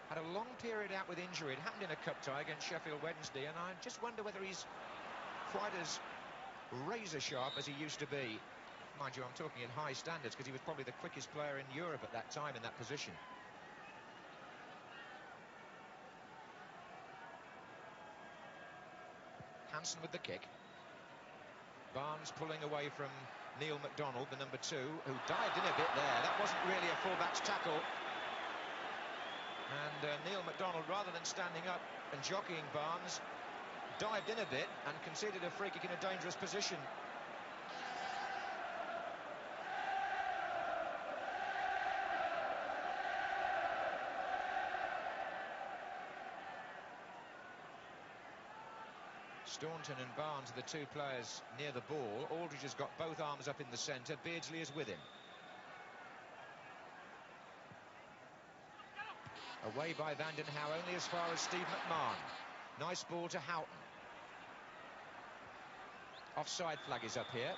had a long period out with injury. It happened in a cup tie against Sheffield Wednesday, and I just wonder whether he's quite as razor sharp as he used to be. Mind you, I'm talking in high standards, because he was probably the quickest player in Europe at that time in that position. Hansen with the kick. Barnes pulling away from Neil McDonald, the number 2, who dived in a bit there. That wasn't really a fullback's tackle. And Neil McDonald, rather than standing up and jockeying Barnes, dived in a bit and conceded a free kick in a dangerous position. Staunton and Barnes are the 2 players near the ball. Aldridge has got both arms up in the centre. Beardsley is with him. Away by Vanden Houwe, only as far as Steve McMahon. Nice ball to Houghton. Offside flag is up here.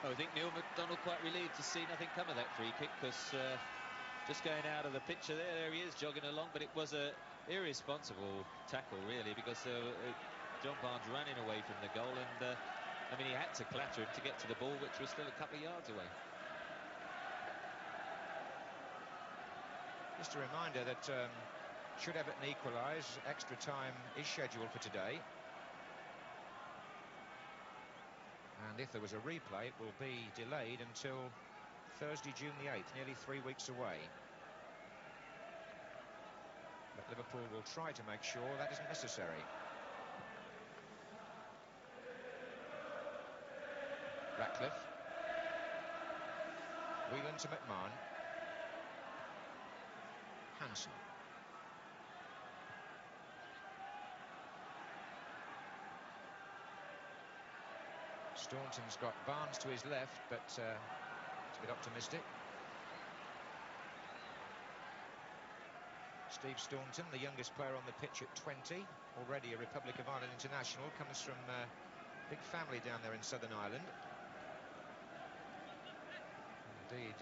I think Neil McDonald quite relieved to see nothing come of that free kick, because just going out of the picture there he is jogging along, but it was a irresponsible tackle really, because John Barnes running away from the goal, and I mean, he had to clatter him to get to the ball, which was still a couple of yards away. Just a reminder that should Everton equalise, extra time is scheduled for today. And if there was a replay, it will be delayed until Thursday, June the 8th, nearly 3 weeks away. But Liverpool will try to make sure that isn't necessary. Ratcliffe. Whelan to McMahon. Hansen. Staunton's got Barnes to his left, but it's a bit optimistic. Steve Staunton, the youngest player on the pitch at 20, already a Republic of Ireland international, comes from a big family down there in Southern Ireland. Indeed,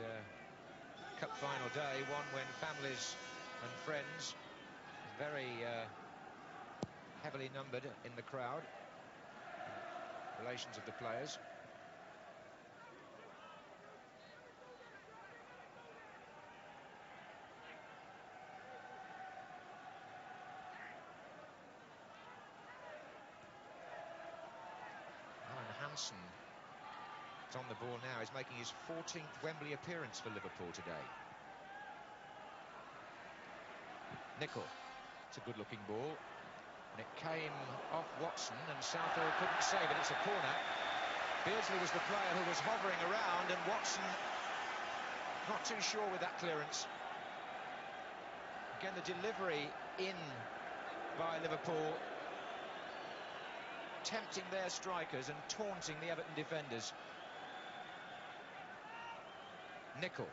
cup final day, one when families and friends very heavily numbered in the crowd, relations of the players. Hansen is on the ball now. He's making his 14th Wembley appearance for Liverpool today. Nicol. It's a good-looking ball, and it came off Watson, and Southall couldn't save it. It's a corner. Beardsley was the player who was hovering around, and Watson not too sure with that clearance. Again, the delivery in by Liverpool, tempting their strikers and taunting the Everton defenders. Nicol.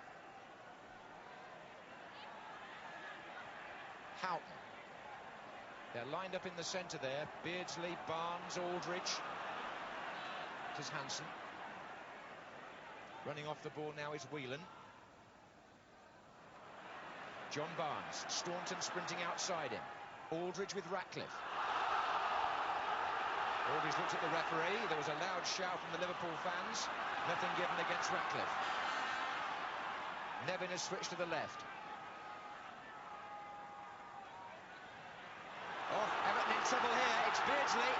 Houghton. They're lined up in the centre there. Beardsley, Barnes, Aldridge. It is Hansen. Running off the ball now is Whelan. John Barnes. Staunton sprinting outside him. Aldridge with Ratcliffe. Aldridge looked at the referee. There was a loud shout from the Liverpool fans. Nothing given against Ratcliffe. Nevin has switched to the left. Oh, Everton in trouble here. It's Beardsley.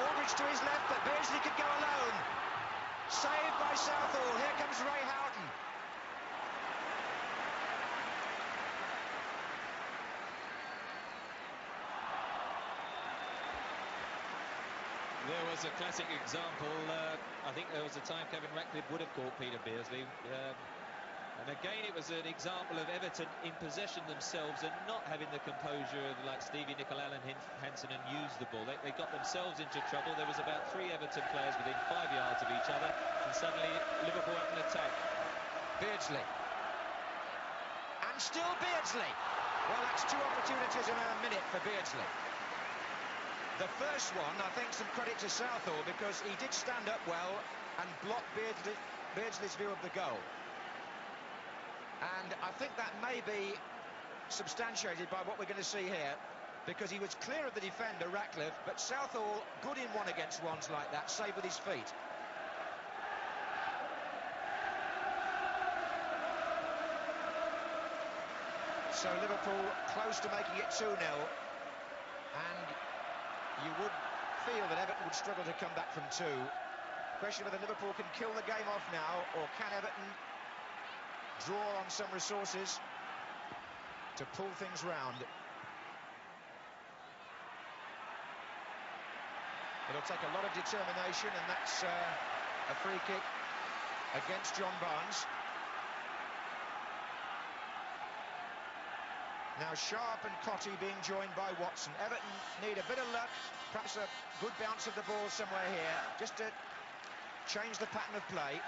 Aldridge to his left, but Beardsley could go alone. Saved by Southall. Here comes Ray Houghton. There was a classic example. I think there was a time Kevin Ratcliffe would have caught Peter Beardsley. And again, it was an example of Everton in possession themselves and not having the composure of like Stevie, Nicol, Alan, Hansen, and use the ball. They got themselves into trouble. There was about 3 Everton players within 5 yards of each other, and suddenly Liverpool had an attack. Beardsley. And still Beardsley. Well, that's 2 opportunities in a minute for Beardsley. The first one, I think, some credit to Southall, because he did stand up well and block Beardsley's view of the goal. And I think that may be substantiated by what we're going to see here, because he was clear of the defender, Ratcliffe, but Southall good in one-against-ones like that, save with his feet. So Liverpool close to making it 2-0, and you would feel that Everton would struggle to come back from 2. Question whether Liverpool can kill the game off now, or can Everton draw on some resources to pull things round. It'll take a lot of determination, and that's a free kick against John Barnes. Now Sharp and Cottee being joined by Watson. Everton need a bit of luck, perhaps a good bounce of the ball somewhere here, just to change the pattern of play.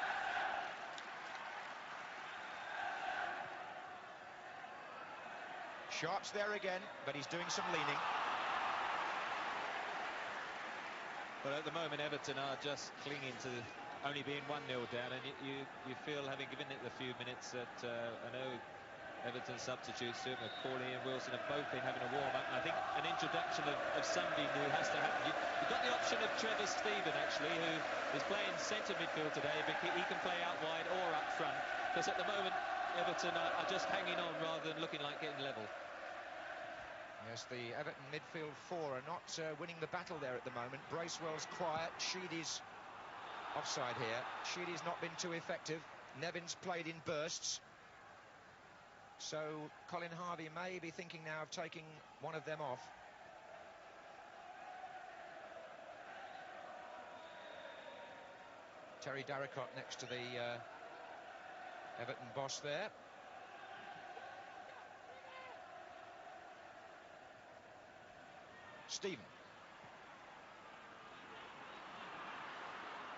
Sharp's there again, but he's doing some leaning. Well, at the moment, Everton are just clinging to only being 1-0 down, and you feel, having given it a few minutes, that I know Everton substitutes, Stuart, McCall and Wilson have both been having a warm-up. I think an introduction of somebody new has to happen. You've got the option of Trevor Stephen, actually, who is playing centre midfield today, but he can play out wide or up front, because at the moment Everton are just hanging on rather than looking like getting level. Yes, the Everton midfield 4 are not winning the battle there at the moment. Bracewell's quiet, Sheedy's offside here. Sheedy's not been too effective. Nevin's played in bursts. So Colin Hauwe may be thinking now of taking one of them off. Terry Darricott next to the Everton boss there. Stephen.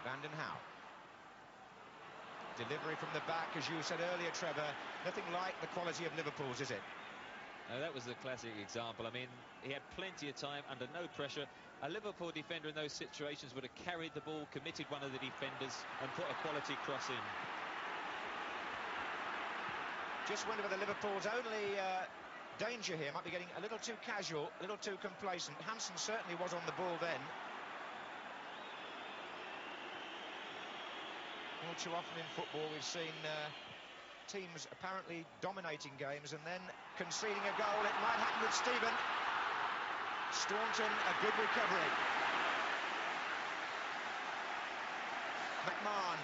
Vanden Hauwe. Delivery from the back, as you said earlier, Trevor. Nothing like the quality of Liverpool's, is it? No, that was the classic example. I mean, he had plenty of time under no pressure. A Liverpool defender in those situations would have carried the ball, committed one of the defenders, and put a quality cross in. Just wonder whether Liverpool's only danger here might be getting a little too casual, a little too complacent. Hansen certainly was on the ball then. All too often in football we've seen teams apparently dominating games and then conceding a goal. It might happen with Stephen. Staunton, a good recovery. McMahon.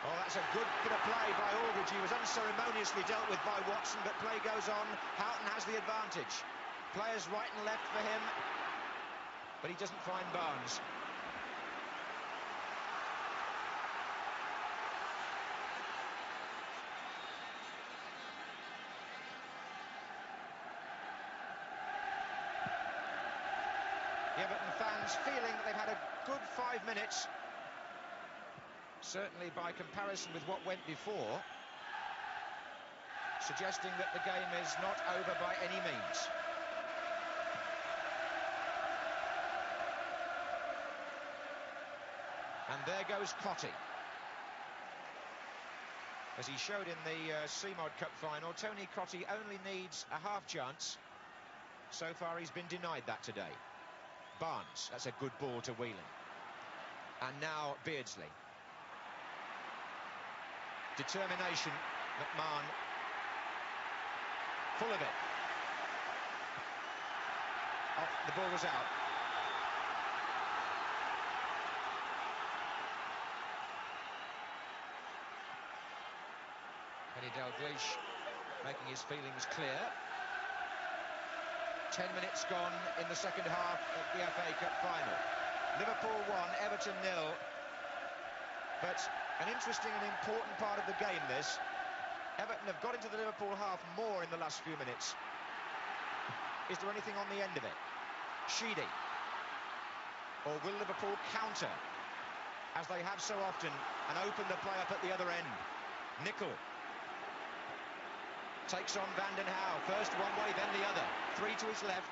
Oh, that's a good bit of play by Aldridge. He was unceremoniously dealt with by Watson, but play goes on. Houghton has the advantage. Players right and left for him, but he doesn't find Barnes. The Everton fans feeling that they've had a good 5 minutes, certainly by comparison with what went before, suggesting that the game is not over by any means. And there goes Cottee. As he showed in the CMOD Cup final, Tony Cottee only needs a half chance. So far he's been denied that today. Barnes, that's a good ball to Whelan. And now Beardsley. Determination, McMahon. Full of it. Oh, the ball was out. Dalglish making his feelings clear. 10 minutes gone in the second half of the FA Cup final. Liverpool 1, Everton 0. But an interesting and important part of the game, this. Everton have got into the Liverpool half more in the last few minutes. Is there anything on the end of it? Sheedy. Or will Liverpool counter, as they have so often, and open the play up at the other end? Nicol takes on Vanden Hauwe. First one way, then the other. 3 to his left.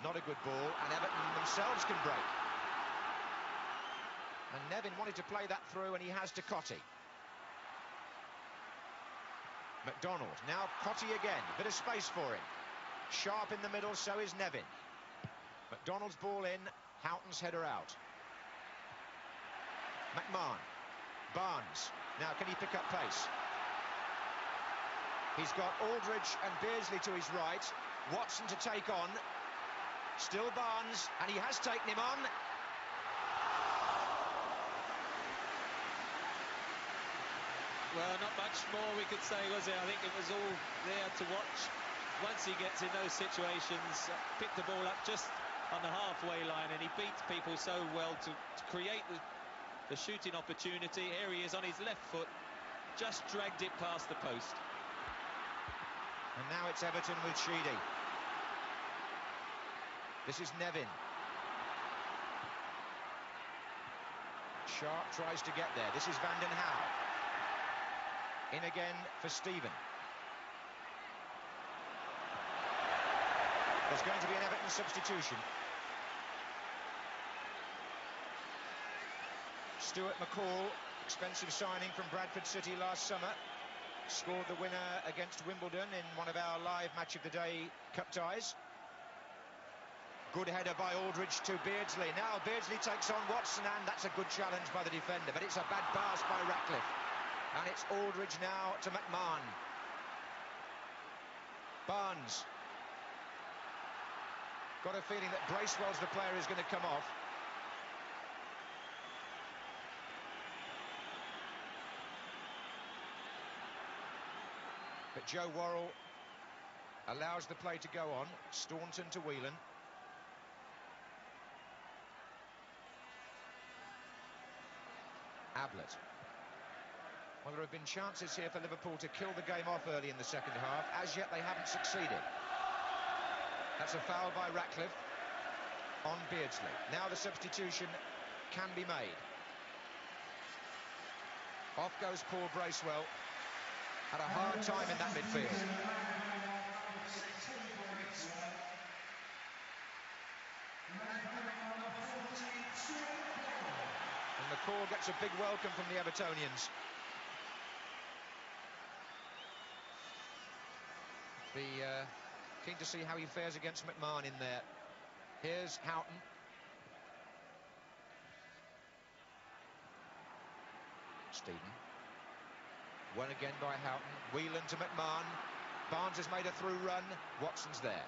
Not a good ball, and Everton themselves can break. And Nevin wanted to play that through, and he has to Cottee. McDonald, now Cottee again, bit of space for him. Sharp in the middle, so is Nevin. McDonald's ball in, Houghton's header out. McMahon, Barnes, now can he pick up pace? He's got Aldridge and Beardsley to his right, Watson to take on, still Barnes, and he has taken him on. Well, not much more we could say, was there? I think it was all there to watch. Once he gets in those situations, pick the ball up just on the halfway line, and he beats people so well to create the shooting opportunity. Here he is on his left foot, just dragged it past the post. And now it's Everton with Sheedy. This is Nevin. Sharp tries to get there. This is Houwe. In again for Stephen. There's going to be an Everton substitution. Stuart McCall, expensive signing from Bradford City last summer, scored the winner against Wimbledon in one of our live match of the day cup ties. Good header by Aldridge to Beardsley. Now Beardsley takes on Watson, and that's a good challenge by the defender, but it's a bad pass by Ratcliffe. And it's Aldridge now to McMahon. Barnes. Got a feeling that Bracewell's the player who's going to come off. But Joe Worrell allows the play to go on. Staunton to Whelan. Ablett. Well, there have been chances here for Liverpool to kill the game off early in the second half. As yet, they haven't succeeded. That's a foul by Ratcliffe on Beardsley. Now the substitution can be made. Off goes Paul Bracewell. Had a hard time in that midfield. And McCall gets a big welcome from the Evertonians. Be keen to see how he fares against McMahon in there. Here's Houghton. Stephen. Won again by Houghton. Whelan to McMahon. Barnes has made a through run. Watson's there.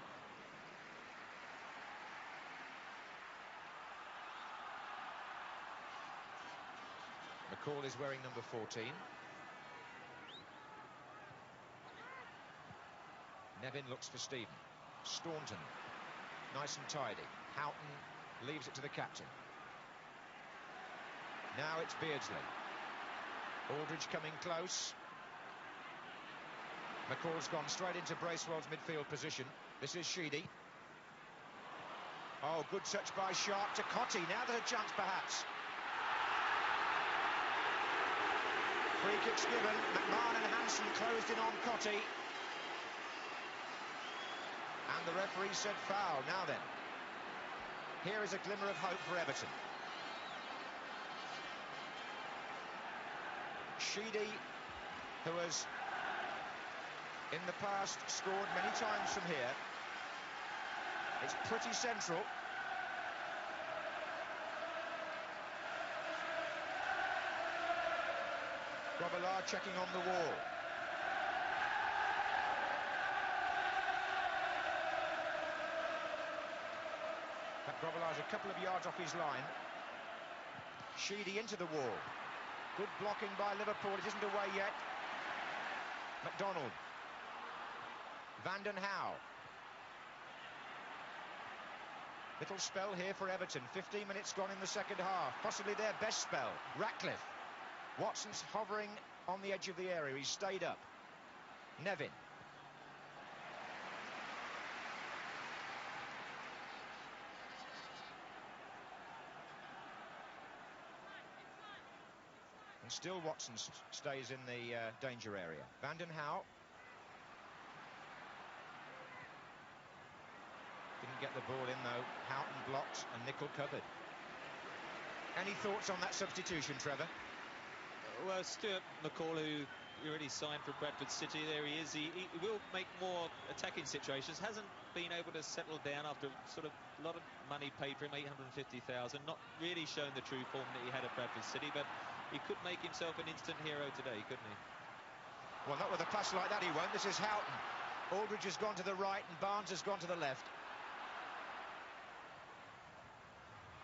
McCall is wearing number 14. Nevin looks for Stephen. Staunton, nice and tidy. Houghton leaves it to the captain. Now it's Beardsley. Aldridge coming close. McCall's gone straight into Bracewell's midfield position. This is Sheedy. Oh, good touch by Sharp to Cottee. Now there's a chance perhaps. Free kick's given. McMahon and Hansen closed in on Cottee. And the referee said foul. Now then, here is a glimmer of hope for Everton. Sheedy, who has in the past scored many times from here. It's pretty central. Grobbelaar checking on the wall. Grobbelaar's a couple of yards off his line. Sheedy into the wall. Good blocking by Liverpool. It isn't away yet. McDonald. Houwe. Little spell here for Everton. 15 minutes gone in the second half. Possibly their best spell. Ratcliffe. Watson's hovering on the edge of the area. He's stayed up. Nevin. And still Watson stays in the danger area. Houwe. Didn't get the ball in though. Houghton blocked and Nicol covered. Any thoughts on that substitution, Trevor? Well, Stuart McCall, who already signed for Bradford City. There he is. He will make more attacking situations. Hasn't been able to settle down after sort of a lot of money paid for him, 850,000. Not really shown the true form that he had at Bradford City, but he could make himself an instant hero today, couldn't he? Well, not with a pass like that he won't. This is Houghton. Aldridge has gone to the right and Barnes has gone to the left.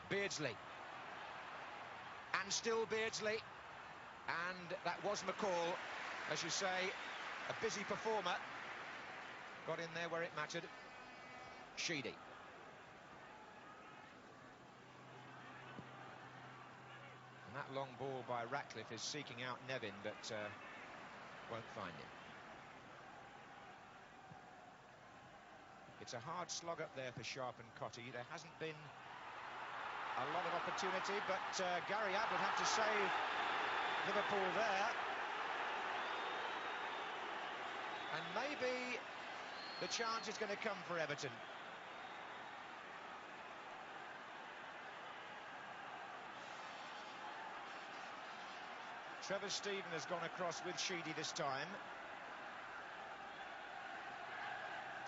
Beardsley. And still Beardsley. And that was McCall. As you say, a busy performer. Got in there where it mattered. Sheedy. And that long ball by Ratcliffe is seeking out Nevin, but won't find him. It's a hard slog up there for Sharp and Cottee. There hasn't been a lot of opportunity, but Gary Ablett had to save Liverpool there. And maybe the chance is going to come for Everton. Trevor Stephen has gone across with Sheedy this time.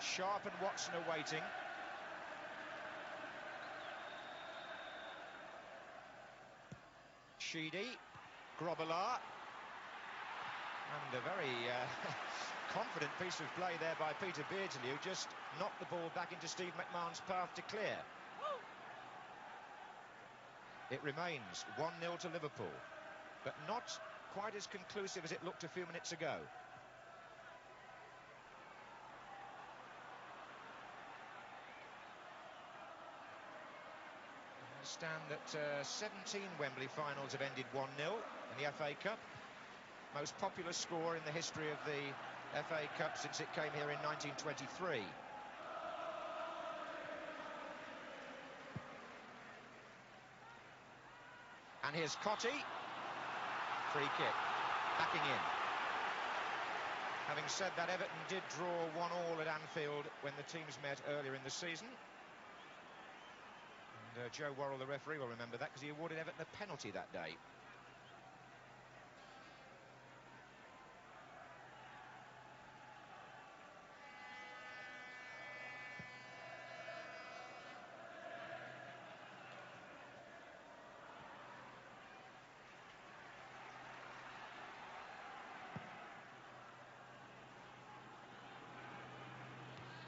Sharp and Watson are waiting. Sheedy, Grobbelaar. And a very confident piece of play there by Peter Beardsley, who just knocked the ball back into Steve McMahon's path to clear. It remains 1-0 to Liverpool, but not quite as conclusive as it looked a few minutes ago. I understand that 17 Wembley finals have ended 1-0 in the FA Cup. Most popular score in the history of the FA Cup since it came here in 1923. And here's Cottee. Free kick. Backing in. Having said that, Everton did draw 1-1 at Anfield when the teams met earlier in the season. And Joe Worrell, the referee, will remember that because he awarded Everton a penalty that day.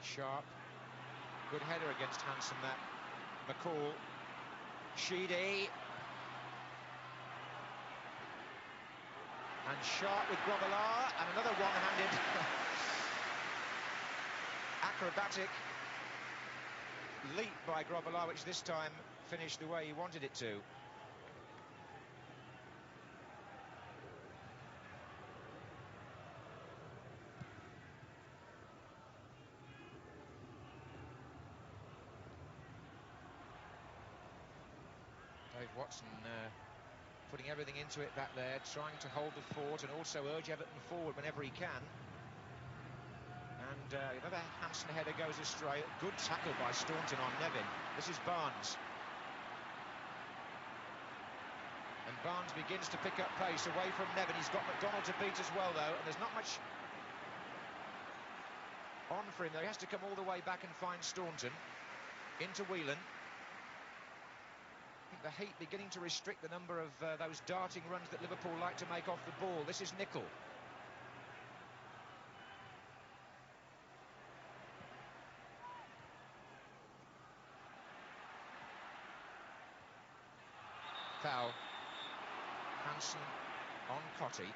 Sharp. Good header against Hansen, that. McCall. Sheedy. And Sharp with Grobbelaar. And another one-handed acrobatic leap by Grobbelaar, which this time finished the way he wanted it to. Dave Watson putting everything into it back there, trying to hold the fort and also urge Everton forward whenever he can. And another Hansen header goes astray. Good tackle by Staunton on Nevin. This is Barnes. And Barnes begins to pick up pace away from Nevin. He's got McDonald to beat as well, though, and there's not much on for him, though. He has to come all the way back and find Staunton. Into Whelan. The heat beginning to restrict the number of those darting runs that Liverpool like to make off the ball. This is Nicol. Foul. Hansen on Cottee.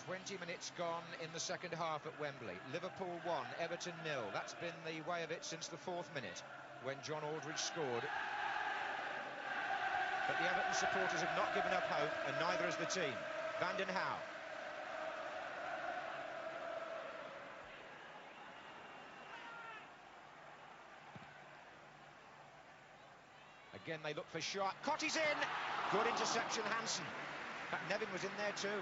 20 minutes gone in the second half at Wembley. Liverpool 1, Everton 0. That's been the way of it since the 4th minute when John Aldridge scored. But the Everton supporters have not given up hope, and neither has the team. Vanden Hauwe. Again, they look for Sharp. Cottee's in! Good interception, Hansen. But Nevin was in there too.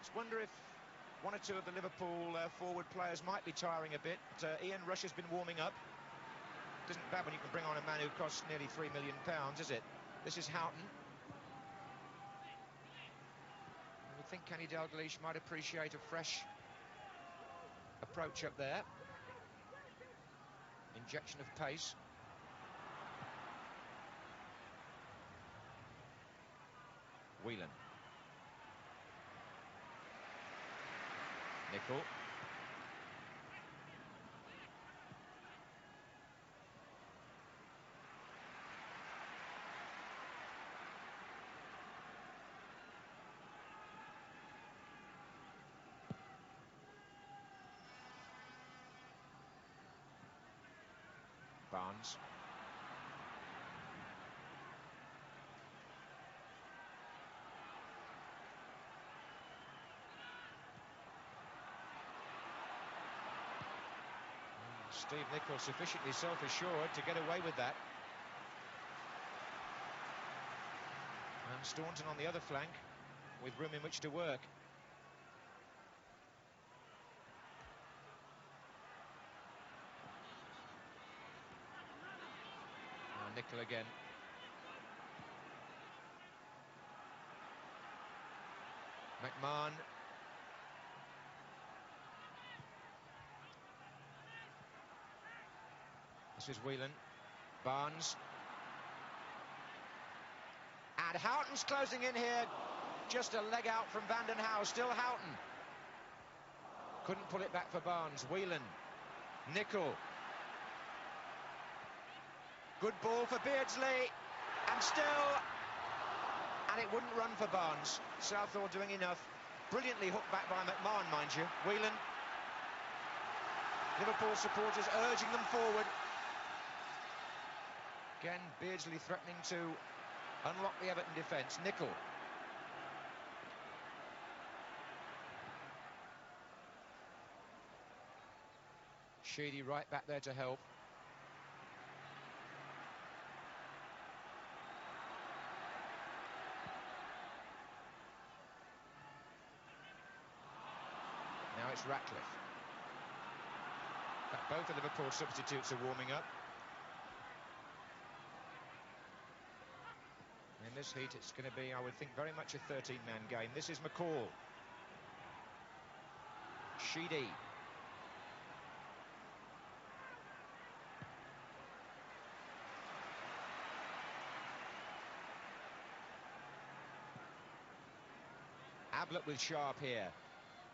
Just wonder if one or two of the Liverpool forward players might be tiring a bit. Ian Rush has been warming up. isn't bad when you can bring on a man who costs nearly £3 million, is it? This is Houghton. I would think Kenny Dalglish might appreciate a fresh approach up there. Injection of pace. Whelan. Nicol. Barnes. Steve Nicol sufficiently self-assured to get away with that. And Staunton on the other flank with room in which to work. Nicol again. McMahon. This is Whelan. Barnes. And Houghton's closing in here. Just a leg out from Van den Hauwe. Still Houghton. Couldn't pull it back for Barnes. Whelan. Nicol. Good ball for Beardsley, and still, and it wouldn't run for Barnes. Southall doing enough. Brilliantly hooked back by McMahon, mind you. Whelan. Liverpool supporters urging them forward. Again, Beardsley threatening to unlock the Everton defence. Nicol. Sheedy right back there to help. Now it's Ratcliffe. But both of Liverpool substitutes are warming up. In this heat, it's going to be, I would think, very much a 13-man game. This is McCall. Sheedy. Ablett with Sharp here.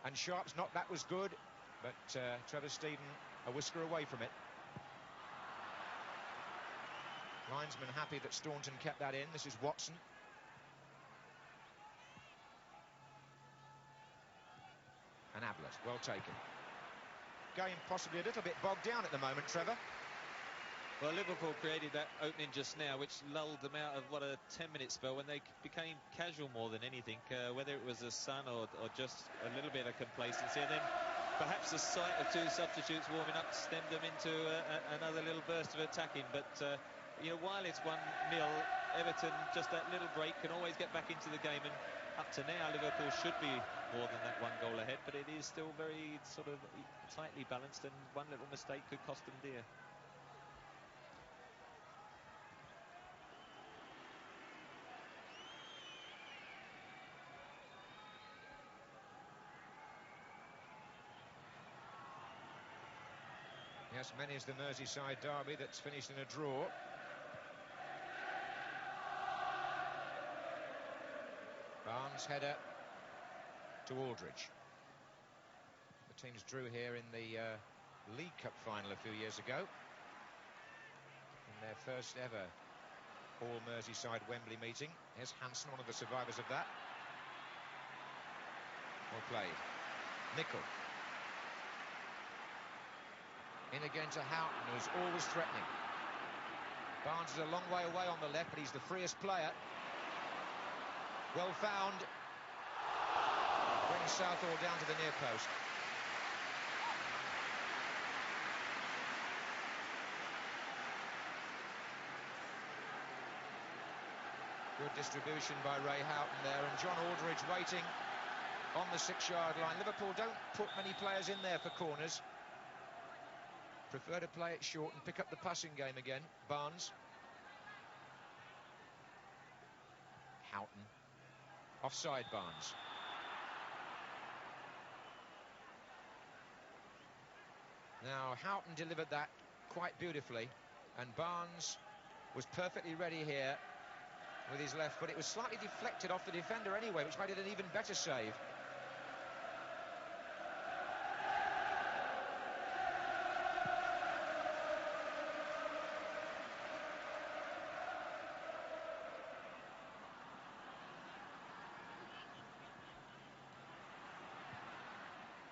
And Sharp's knock, that was good, but Trevor Stephen a whisker away from it. Linesman happy that Staunton kept that in. This is Watson. And Ablett, well taken. Game possibly a little bit bogged down at the moment, Trevor. Well, Liverpool created that opening just now, which lulled them out of, what, a 10-minute spell when they became casual more than anything, whether it was the sun or just a little bit of complacency. And then perhaps the sight of two substitutes warming up stemmed them into another little burst of attacking. But, you know, while it's 1-0, Everton, just that little break, can always get back into the game. And up to now, Liverpool should be more than that one goal ahead. But it is still very sort of tightly balanced, and one little mistake could cost them dear. Yes, many is the Merseyside derby that's finished in a draw. Barnes header to Aldridge. The teams drew here in the League Cup final a few years ago. In their first ever all Merseyside Wembley meeting. Here's Hansen, one of the survivors of that. Well played. Nicol. In again to Houghton, who's always threatening. Barnes is a long way away on the left, but he's the freest player. Well found. Brings Southall down to the near post. Good distribution by Ray Houghton there, and John Aldridge waiting on the 6-yard line. Liverpool don't put many players in there for corners. prefer to play it short and pick up the passing game again. Barnes. Houghton. Offside, Barnes. Now, Houghton delivered that quite beautifully, and Barnes was perfectly ready here with his left, but it was slightly deflected off the defender anyway, which made it an even better save.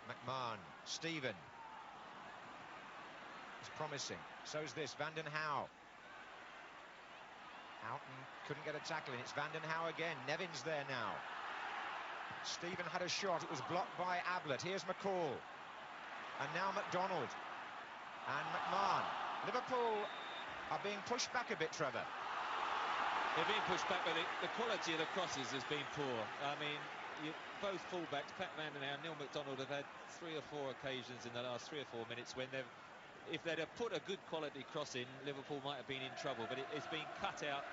McMahon, Stephen. It's promising. So's this, Vanden Hauwe. Houghton couldn't get a tackle in. It's Vanden Hauwe again. Nevin's there now. Stephen had a shot. It was blocked by Ablett. Here's McCall. And now McDonald. And McMahon. Liverpool are being pushed back a bit, Trevor. They're being pushed back, but the quality of the crosses has been poor. I mean, both fullbacks, Pat Vanden Hauwe and Neil McDonald, have had 3 or 4 occasions in the last 3 or 4 minutes when if they'd have put a good quality cross in, Liverpool might have been in trouble, but it's been cut out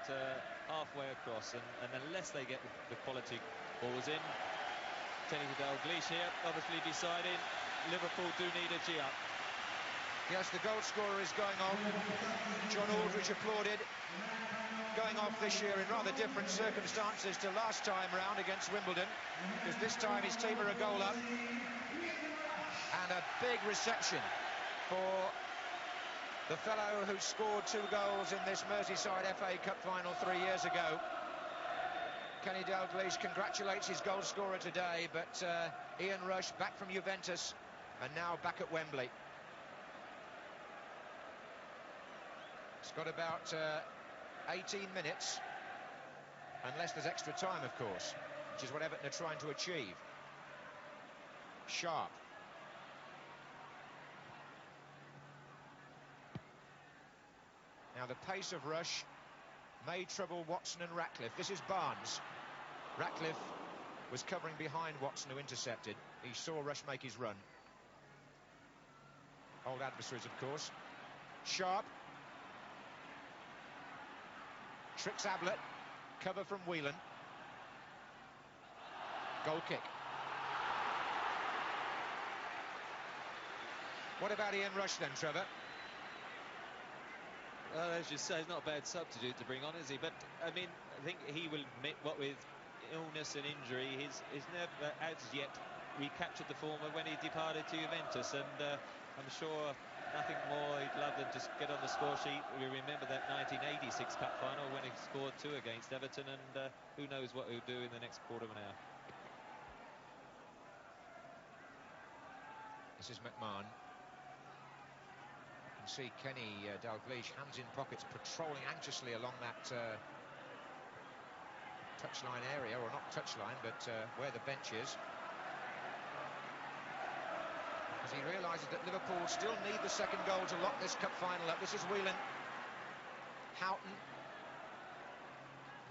halfway across, and unless they get the quality balls in, Dalglish here obviously deciding Liverpool do need a G-up. Yes, the goal scorer is going off. John Aldridge applauded. Going off this year in rather different circumstances to last time round against Wimbledon, because this time his team are a goal up. And a big reception for the fellow who scored 2 goals in this Merseyside FA Cup final 3 years ago. Kenny Dalglish congratulates his goal scorer today, but Ian Rush back from Juventus and now back at Wembley. It's got about 18 minutes, unless there's extra time, of course, which is what Everton are trying to achieve. Sharp. Now the pace of Rush may trouble Watson and Ratcliffe. This is Barnes. Ratcliffe was covering behind Watson, who intercepted. He saw Rush make his run. Old adversaries, of course. Sharp. Tricks Ablett. Cover from Whelan. Goal kick. What about Ian Rush then, Trevor? Well, as you say, it's not a bad substitute to bring on, is he? But, I mean, I think he will admit, what with illness and injury, he's never as yet recaptured the form of when he departed to Juventus, and I'm sure nothing more he'd love than just get on the score sheet. We remember that 1986 Cup final when he scored 2 against Everton, and who knows what he'll do in the next quarter of an hour. This is McMahon. You can see Kenny Dalglish, hands in pockets, patrolling anxiously along that touchline area, or not touchline, but where the bench is, as he realises that Liverpool still need the second goal to lock this cup final up. This is Whelan. Houghton.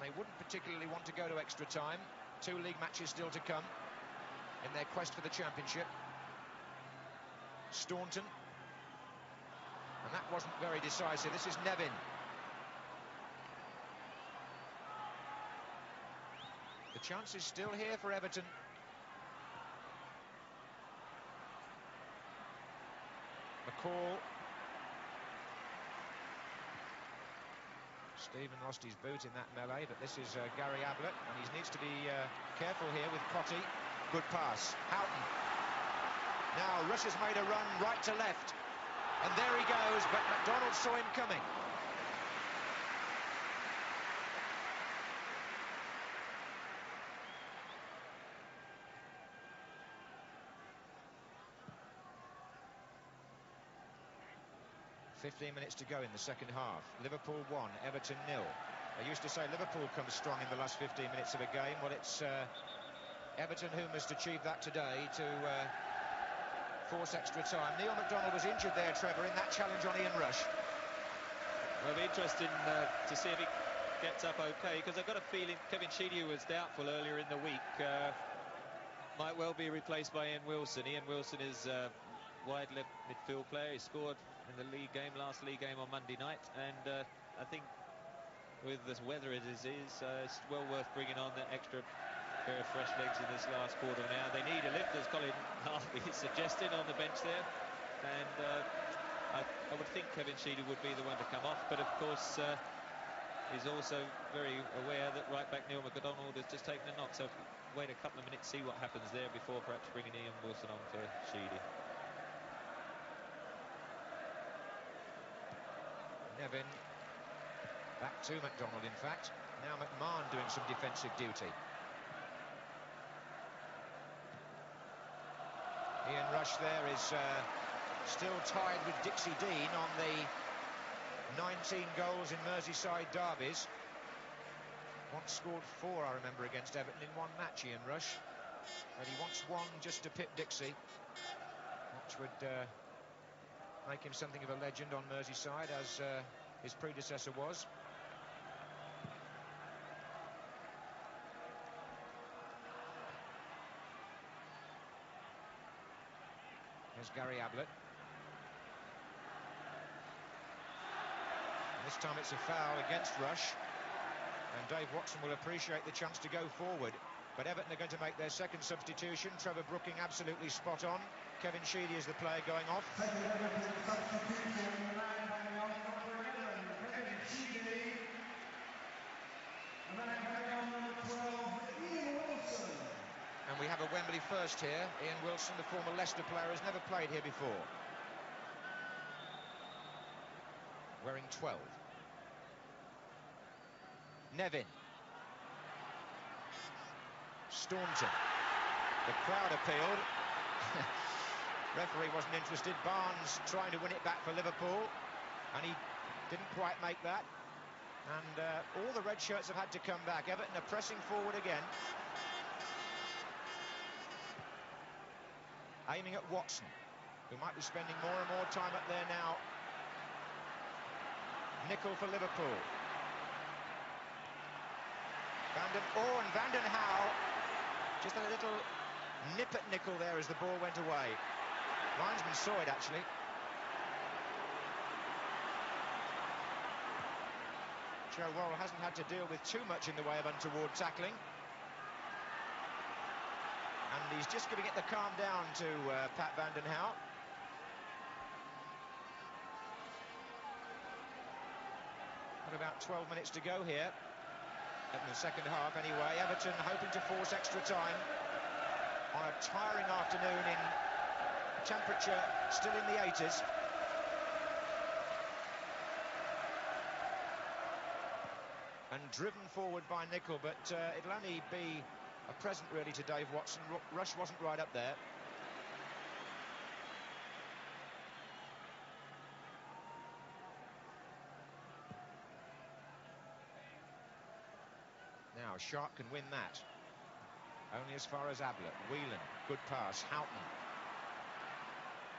They wouldn't particularly want to go to extra time. 2 league matches still to come in their quest for the championship. Staunton. And that wasn't very decisive. This is Nevin. The chance is still here for Everton. McCall. Stephen lost his boot in that melee, but this is Gary Ablett, and he needs to be careful here with Cottee. Good pass. Houghton. Now Rush has made a run right to left, and there he goes, but McDonald saw him coming. .15 minutes to go in the second half. Liverpool 1, Everton 0. I used to say Liverpool comes strong in the last 15 minutes of a game. Well, it's Everton who must achieve that today to force extra time. Neil McDonald was injured there, Trevor, in that challenge on Ian Rush. Well, it'll be interesting to see if he gets up okay, because I've got a feeling Kevin Sheedy, who was doubtful earlier in the week, might well be replaced by Ian Wilson. Ian Wilson is wide left midfield player. He scored in the last league game on Monday night, and I think with this weather as it is, it's well worth bringing on that extra pair of fresh legs in this last quarter now. They need a lift, as Colin Harvey is suggesting on the bench there, and I would think Kevin Sheedy would be the one to come off, but of course he's also very aware that right back Neil McDonald has just taken a knock, so wait a couple of minutes, see what happens there before perhaps bringing Ian Wilson on for Sheedy. Nevin back to McDonald, in fact. Now McMahon doing some defensive duty. Ian Rush there is still tied with Dixie Dean on the 19 goals in Merseyside derbies. Once scored 4, I remember, against Everton in one match, Ian Rush. But he wants one just to pip Dixie, which would make him something of a legend on Merseyside, as his predecessor was. Here's Gary Ablett. And this time it's a foul against Rush, and Dave Watson will appreciate the chance to go forward. But Everton are going to make their second substitution. Trevor Brooking absolutely spot on. Kevin Sheedy is the player going off. And we have a Wembley first here. Ian Wilson, the former Leicester player, has never played here before. Wearing 12. Nevin. Staunton. The crowd appealed. Referee wasn't interested. Barnes trying to win it back for Liverpool, and he didn't quite make that. And all the red shirts have had to come back. Everton are pressing forward again, aiming at Watson, who might be spending more and more time up there now. Nicol for Liverpool. Vanden Houwe just had a little nip at Nicol there as the ball went away. Linesman saw it, actually. Joe Worrell hasn't had to deal with too much in the way of untoward tackling. And he's just giving it the calm down to Pat Vanden Houwe. Got about 12 minutes to go here in the second half anyway. Everton hoping to force extra time on a tiring afternoon in temperature still in the 80s. And driven forward by Nicol, but it'll only be a present really to Dave Watson. Rush wasn't right up there. Now Sharp can win that. Only as far as Ablett. Whelan, good pass. Houghton.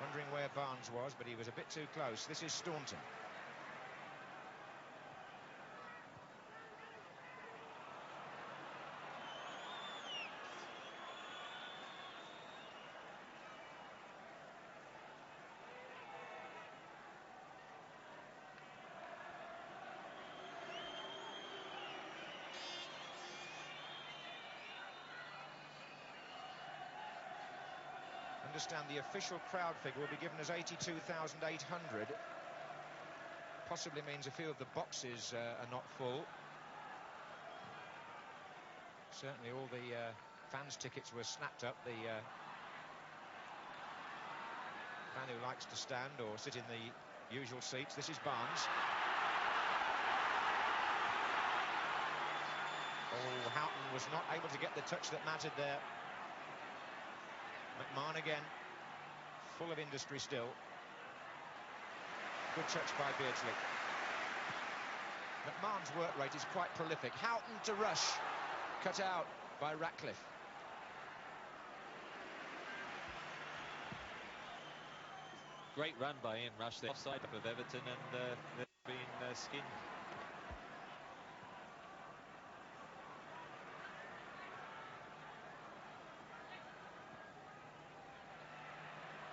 Wondering where Barnes was, but he was a bit too close. This is Staunton. Understand the official crowd figure will be given as 82,800. Possibly means a few of the boxes are not full. Certainly all the fans' tickets were snapped up. The fan who likes to stand or sit in the usual seats. This is Barnes. Oh, Houghton was not able to get the touch that mattered there. McMahon again, full of industry still. Good touch by Beardsley. McMahon's work rate is quite prolific. Houghton to Rush, cut out by Ratcliffe. Great run by Ian Rush there, offside of Everton, and they've been skinned.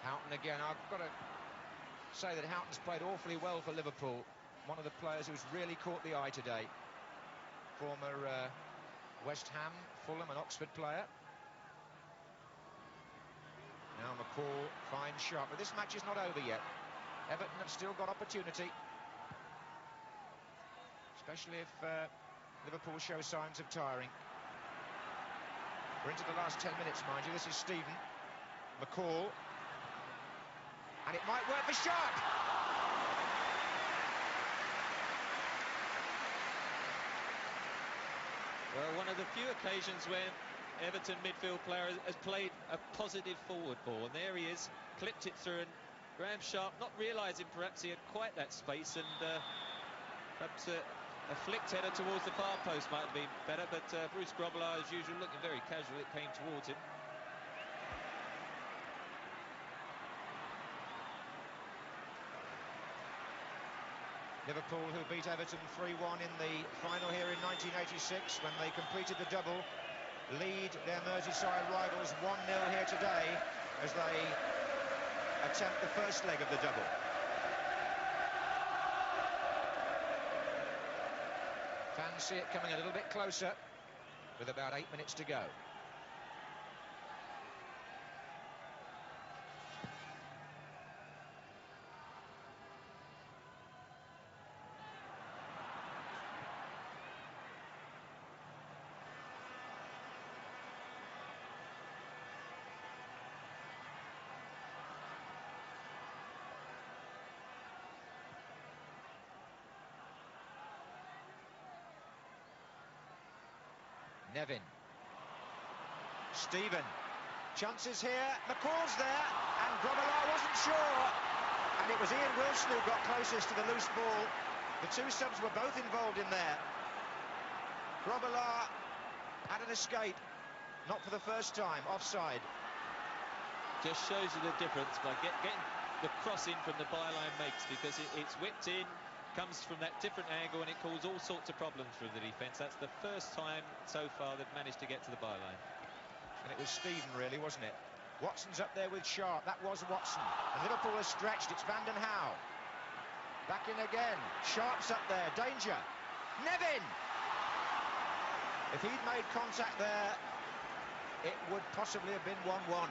Houghton again. I've got to say that Houghton's played awfully well for Liverpool. One of the players who's really caught the eye today. Former West Ham, Fulham and Oxford player. Now McCall finds Sharp, but this match is not over yet. Everton have still got opportunity, especially if Liverpool show signs of tiring. We're into the last 10 minutes, mind you. This is Stephen. McCall. And it might work for Sharp. Well, one of the few occasions where Everton midfield player has played a positive forward ball, and there he is, clipped it through, and Graeme Sharp, not realising perhaps he had quite that space, and perhaps a flicked header towards the far post might have been better, but Bruce Grobbelaar, as usual, looking very casual, it came towards him. Liverpool, who beat Everton 3-1 in the final here in 1986 when they completed the double, lead their Merseyside rivals 1-0 here today as they attempt the first leg of the double. Fans see it coming a little bit closer with about 8 minutes to go. Nevin. Stephen. Chances here. McCall's there. And Grobbelaar wasn't sure. And it was Ian Wilson who got closest to the loose ball. The two subs were both involved in there. Grobbelaar had an escape. Not for the first time. Offside. Just shows you the difference by getting the cross in from the byline makes, because it's whipped in, comes from that different angle, and it caused all sorts of problems for the defence. That's the first time so far they've managed to get to the byline. And it was Stephen, really, wasn't it? Watson's up there with Sharp. That was Watson. And Liverpool has stretched. It's Van den Hauwe. Back in again. Sharp's up there. Danger. Nevin! If he'd made contact there, it would possibly have been 1-1.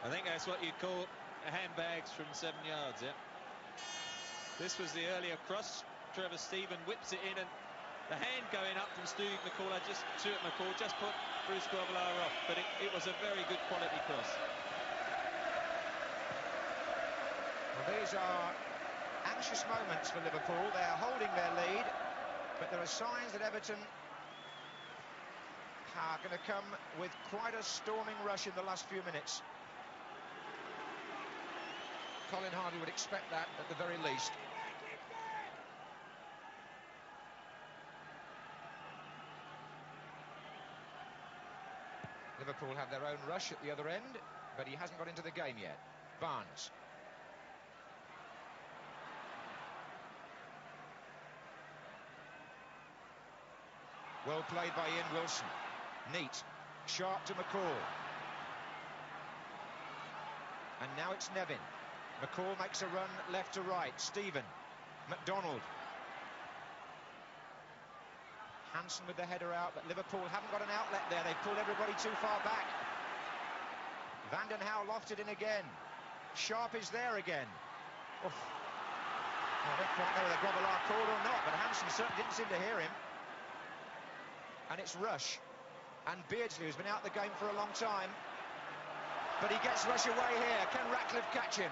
I think that's what you call handbags from 7 yards, yeah. This was the earlier cross. Trevor Stephen whips it in, and the hand going up from Stuart McCall just put Bruce Grobbelaar off, but it was a very good quality cross. Well, these are anxious moments for Liverpool. They are holding their lead, but there are signs that Everton are going to come with quite a storming rush in the last few minutes. Colin Hardy would expect that at the very least. Liverpool have their own rush at the other end, but he hasn't got into the game yet. Barnes. Well played by Ian Wilson. Neat. Sharp to McCall. And now it's Nevin. McCall makes a run left to right. Stephen. McDonald. Hansen with the header out, but Liverpool haven't got an outlet there. They've pulled everybody too far back. Van den Hauwe lofted in again. Sharp is there again. Oof. I don't quite know whether Grobbelaar called or not, but Hansen certainly didn't seem to hear him. And it's Rush. And Beardsley, who's been out the game for a long time. But he gets Rush away here. Can Ratcliffe catch him?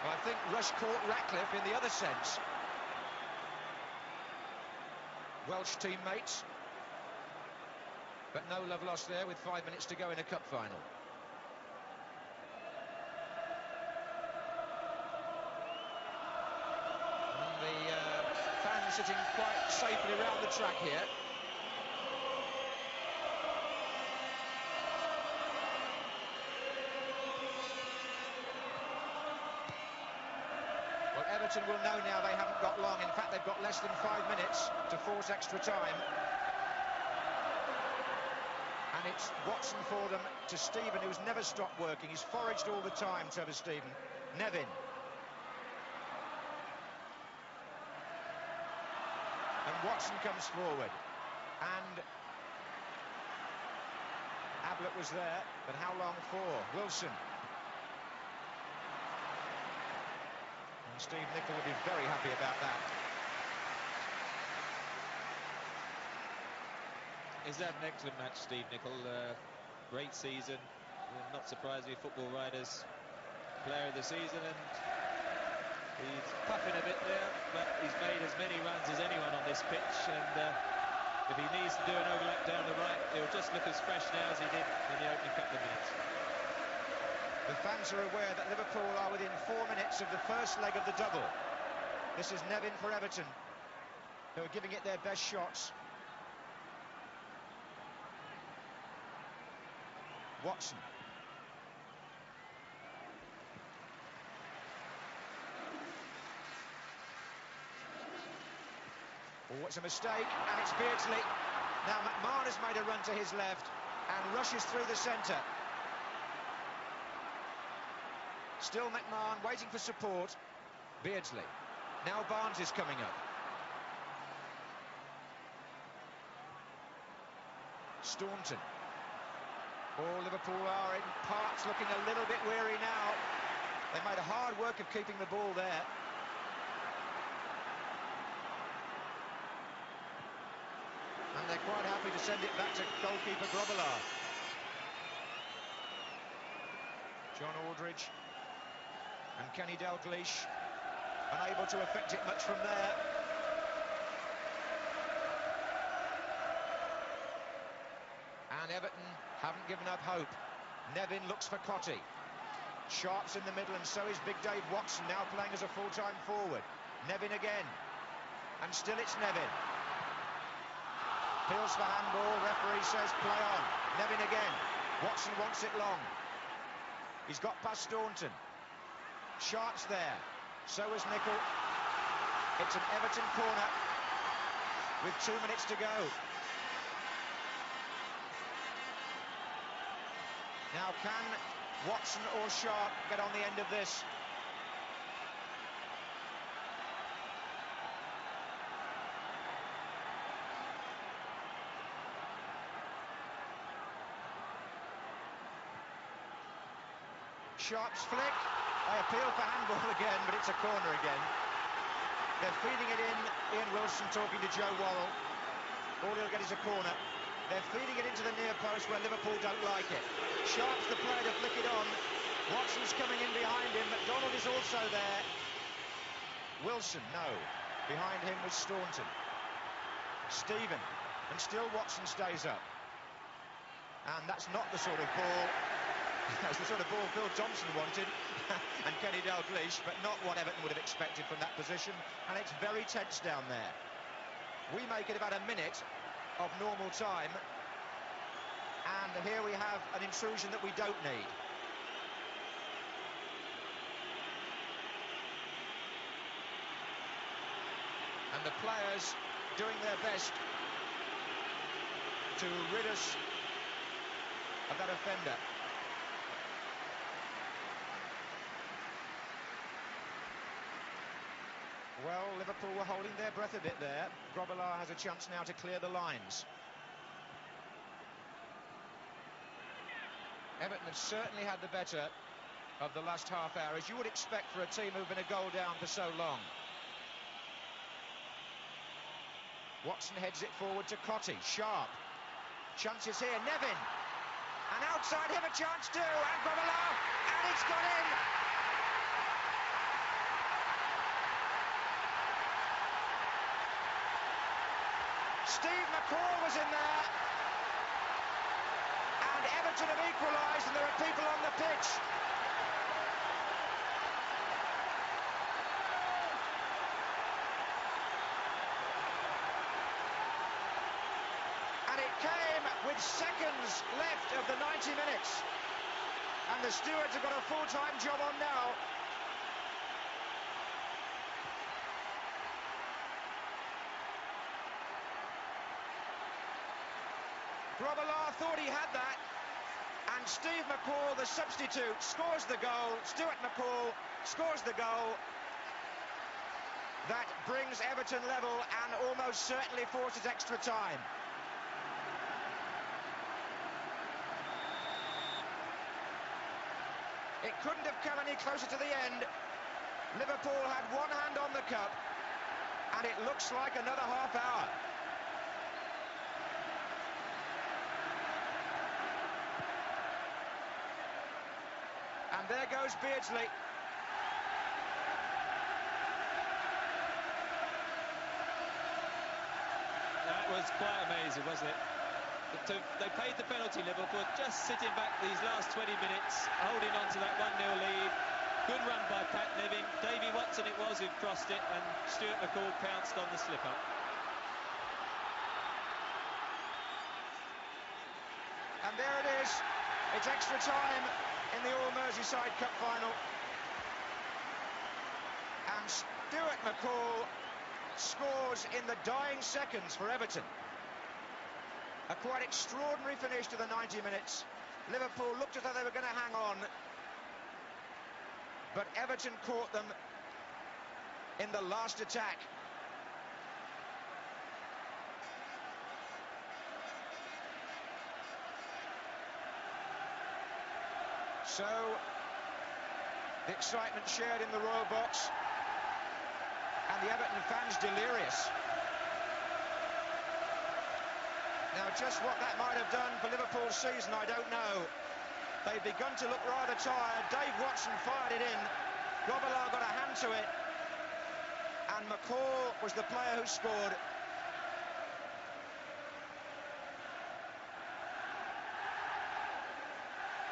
Well, I think Rush caught Ratcliffe in the other sense. Welsh teammates. But no love lost there with 5 minutes to go in a cup final. And the fans sitting quite safely around the track here. Everton will know now they haven't got long. In fact, they've got less than 5 minutes to force extra time. And it's Watson for them to Stephen, who's never stopped working. He's foraged all the time, Trevor Stephen. Nevin. And Watson comes forward. And Ablett was there, but how long for? Wilson. And Steve Nicol will be very happy about that. He's had an excellent match, Steve Nicol. Great season. Not surprisingly, Football Writers Player of the Season, and he's puffing a bit there, but he's made as many runs as anyone on this pitch, and if he needs to do an overlap down the right, he'll just look as fresh now as he did in the opening couple of minutes. The fans are aware that Liverpool are within 4 minutes of the first leg of the double. This is Nevin for Everton, who are giving it their best shots. Watson. Oh, it's a mistake, and it's Beardsley. Now McMahon has made a run to his left and rushes through the centre. Still McMahon waiting for support. Beardsley. Now Barnes is coming up. Staunton. Oh, Liverpool are in parts looking a little bit weary now. They made a hard work of keeping the ball there. And they're quite happy to send it back to goalkeeper Grobbelaar. John Aldridge and Kenny Dalglish unable to affect it much from there. And Everton haven't given up hope. Nevin looks for Cottee. Sharp's in the middle, and so is Big Dave Watson, now playing as a full-time forward. Nevin again. And still it's Nevin. Appeals for handball, referee says play on. Nevin again. Watson wants it long. He's got past Staunton. Sharp's there. So is Nicol. It's an Everton corner with 2 minutes to go. Now can Watson or Sharp get on the end of this? Sharp's flick. I appeal for handball again, but it's a corner again. They're feeding it in. Ian Wilson talking to Joe Worrell. All he'll get is a corner. They're feeding it into the near post where Liverpool don't like it. Sharp's the player to flick it on. Watson's coming in behind him. McDonald is also there. Wilson, no. Behind him was Staunton. Stephen. And still Watson stays up. And that's not the sort of ball... That's the sort of ball Phil Thompson wanted. And Kenny Dalglish, but not what Everton would have expected from that position. And it's very tense down there. We make it about a minute of normal time, and here we have an intrusion that we don't need. And the players doing their best to rid us of that offender. Well, Liverpool were holding their breath a bit there. Grobbelaar has a chance now to clear the lines. Everton have certainly had the better of the last half hour, as you would expect for a team who've been a goal down for so long. Watson heads it forward to Cottee. Sharp. Chances here. Nevin. And outside him a chance too. And Grobbelaar. And it's gone in. Steve McCall was in there, and Everton have equalised, and there are people on the pitch. And it came with seconds left of the 90 minutes, and the stewards have got a full-time job on now. Grobbelaar thought he had that, and Steve McCall, the substitute, scores the goal. Stuart McCall scores the goal. That brings Everton level and almost certainly forces extra time. It couldn't have come any closer to the end. Liverpool had one hand on the cup, and it looks like another half hour. And there goes Beardsley. That was quite amazing, wasn't it? They paid the penalty, Liverpool, just sitting back these last 20 minutes, holding on to that 1-0 lead. Good run by Pat Nevin. Davy Watson it was who crossed it, and Stuart McCall pounced on the slip-up. And there it is. It's extra time in the All-Merseyside Cup final. And Stuart McCall scores in the dying seconds for Everton. A quite extraordinary finish to the 90 minutes. Liverpool looked as though they were going to hang on, but Everton caught them in the last attack. So, the excitement shared in the Royal Box, and the Everton fans delirious. Now, just what that might have done for Liverpool's season, I don't know. They've begun to look rather tired. Dave Watson fired it in. Grobbelaar got a hand to it. And McCall was the player who scored.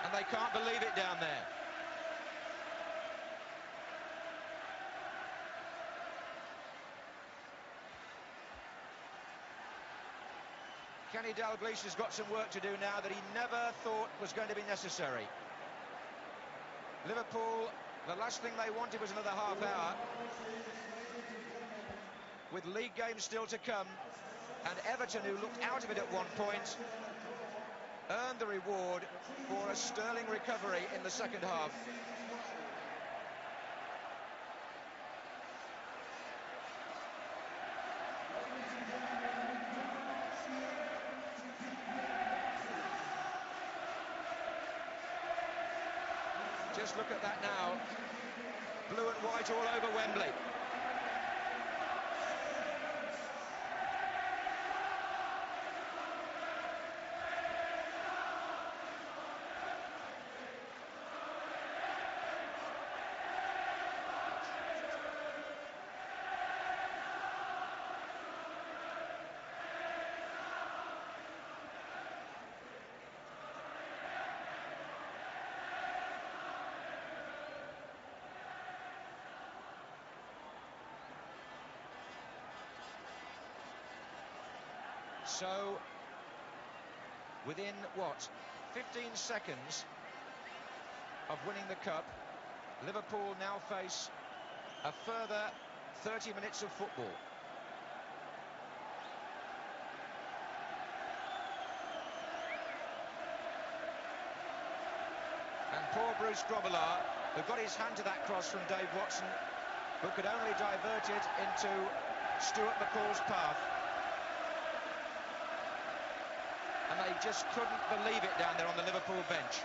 And they can't believe it down there. Kenny Dalglish has got some work to do now that he never thought was going to be necessary. Liverpool, the last thing they wanted was another half hour, with league games still to come, and Everton, who looked out of it at one point, earned the reward for a sterling recovery in the second half. Just look at that now. Blue and white all over Wembley. So, within, 15 seconds of winning the Cup, Liverpool now face a further 30 minutes of football. And poor Bruce Grobbelaar, who got his hand to that cross from Dave Watson, who could only divert it into Stuart McCall's path. And they just couldn't believe it down there on the Liverpool bench.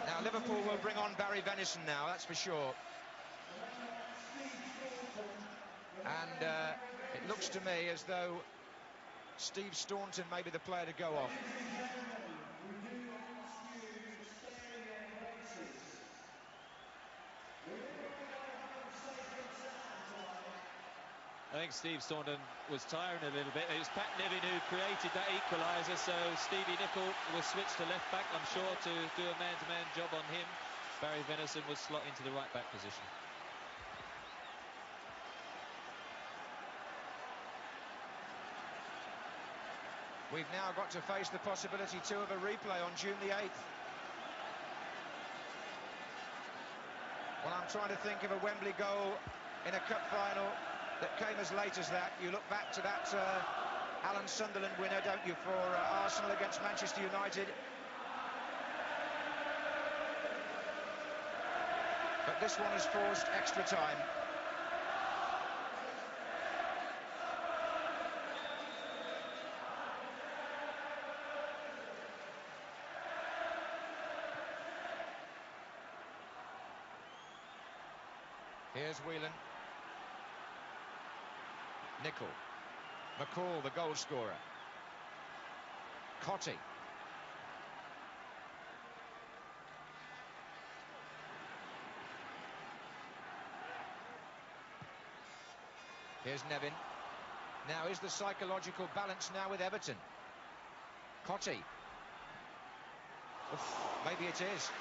Now Liverpool will bring on Barry Venison now, that's for sure. And it looks to me as though Steve Staunton may be the player to go off. I think Steve Staunton was tiring a little bit. It was Pat Nevin who created that equaliser, so Stevie Nicol was switched to left back, I'm sure, to do a man-to-man job on him. Barry Venison was slot into the right back position. We've now got to face the possibility too of a replay on June the 8th. Well, I'm trying to think of a Wembley goal in a cup final that came as late as that. You look back to that Alan Sunderland winner, don't you, for Arsenal against Manchester United. But this one has forced extra time. Here's Whelan. Nicol. McCall, the goal scorer. Cottee. Here's Nevin. Now, is the psychological balance now with Everton? Cottee. Oof, maybe it is.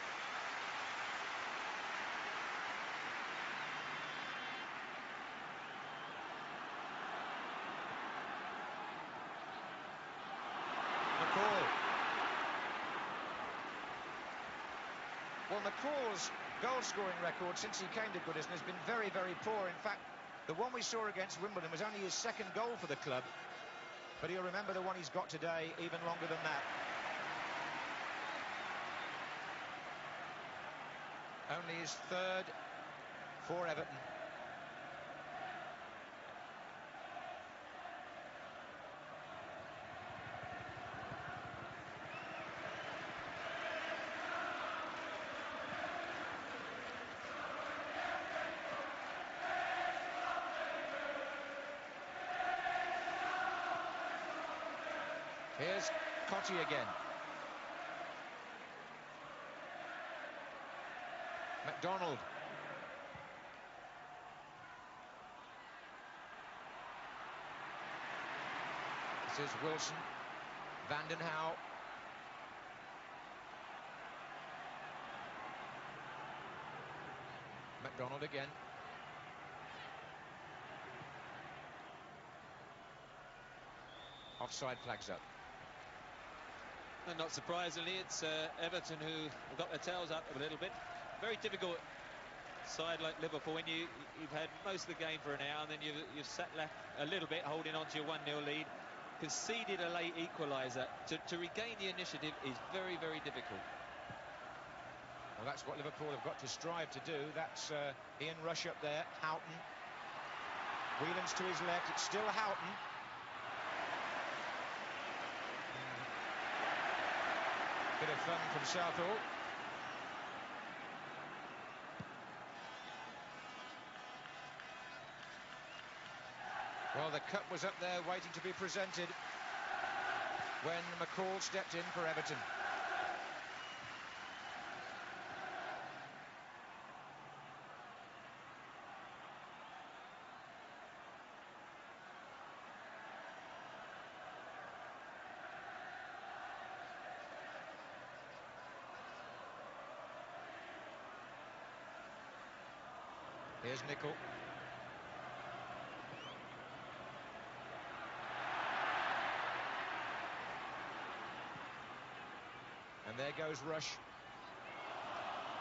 Well, McCall's goal-scoring record since he came to Goodison has been very, very poor. In fact, the one we saw against Wimbledon was only his second goal for the club. But he'll remember the one he's got today even longer than that. Only his third for Everton. Here's Cottee again. McDonald. This is Wilson. Houwe. McDonald again. Offside flags up. And not surprisingly, it's Everton who have got their tails up a little bit. Very difficult side like Liverpool when you've had most of the game for an hour and then you've sat left a little bit holding on to your 1-0 lead, conceded a late equaliser. To regain the initiative is very, very difficult. Well, that's what Liverpool have got to strive to do. That's Ian Rush up there, Houghton. Whelan's to his left, it's still Houghton. Bit of fun from Southall. Well, the cup was up there waiting to be presented when McCall stepped in for Everton. Here's Nicol. And there goes Rush.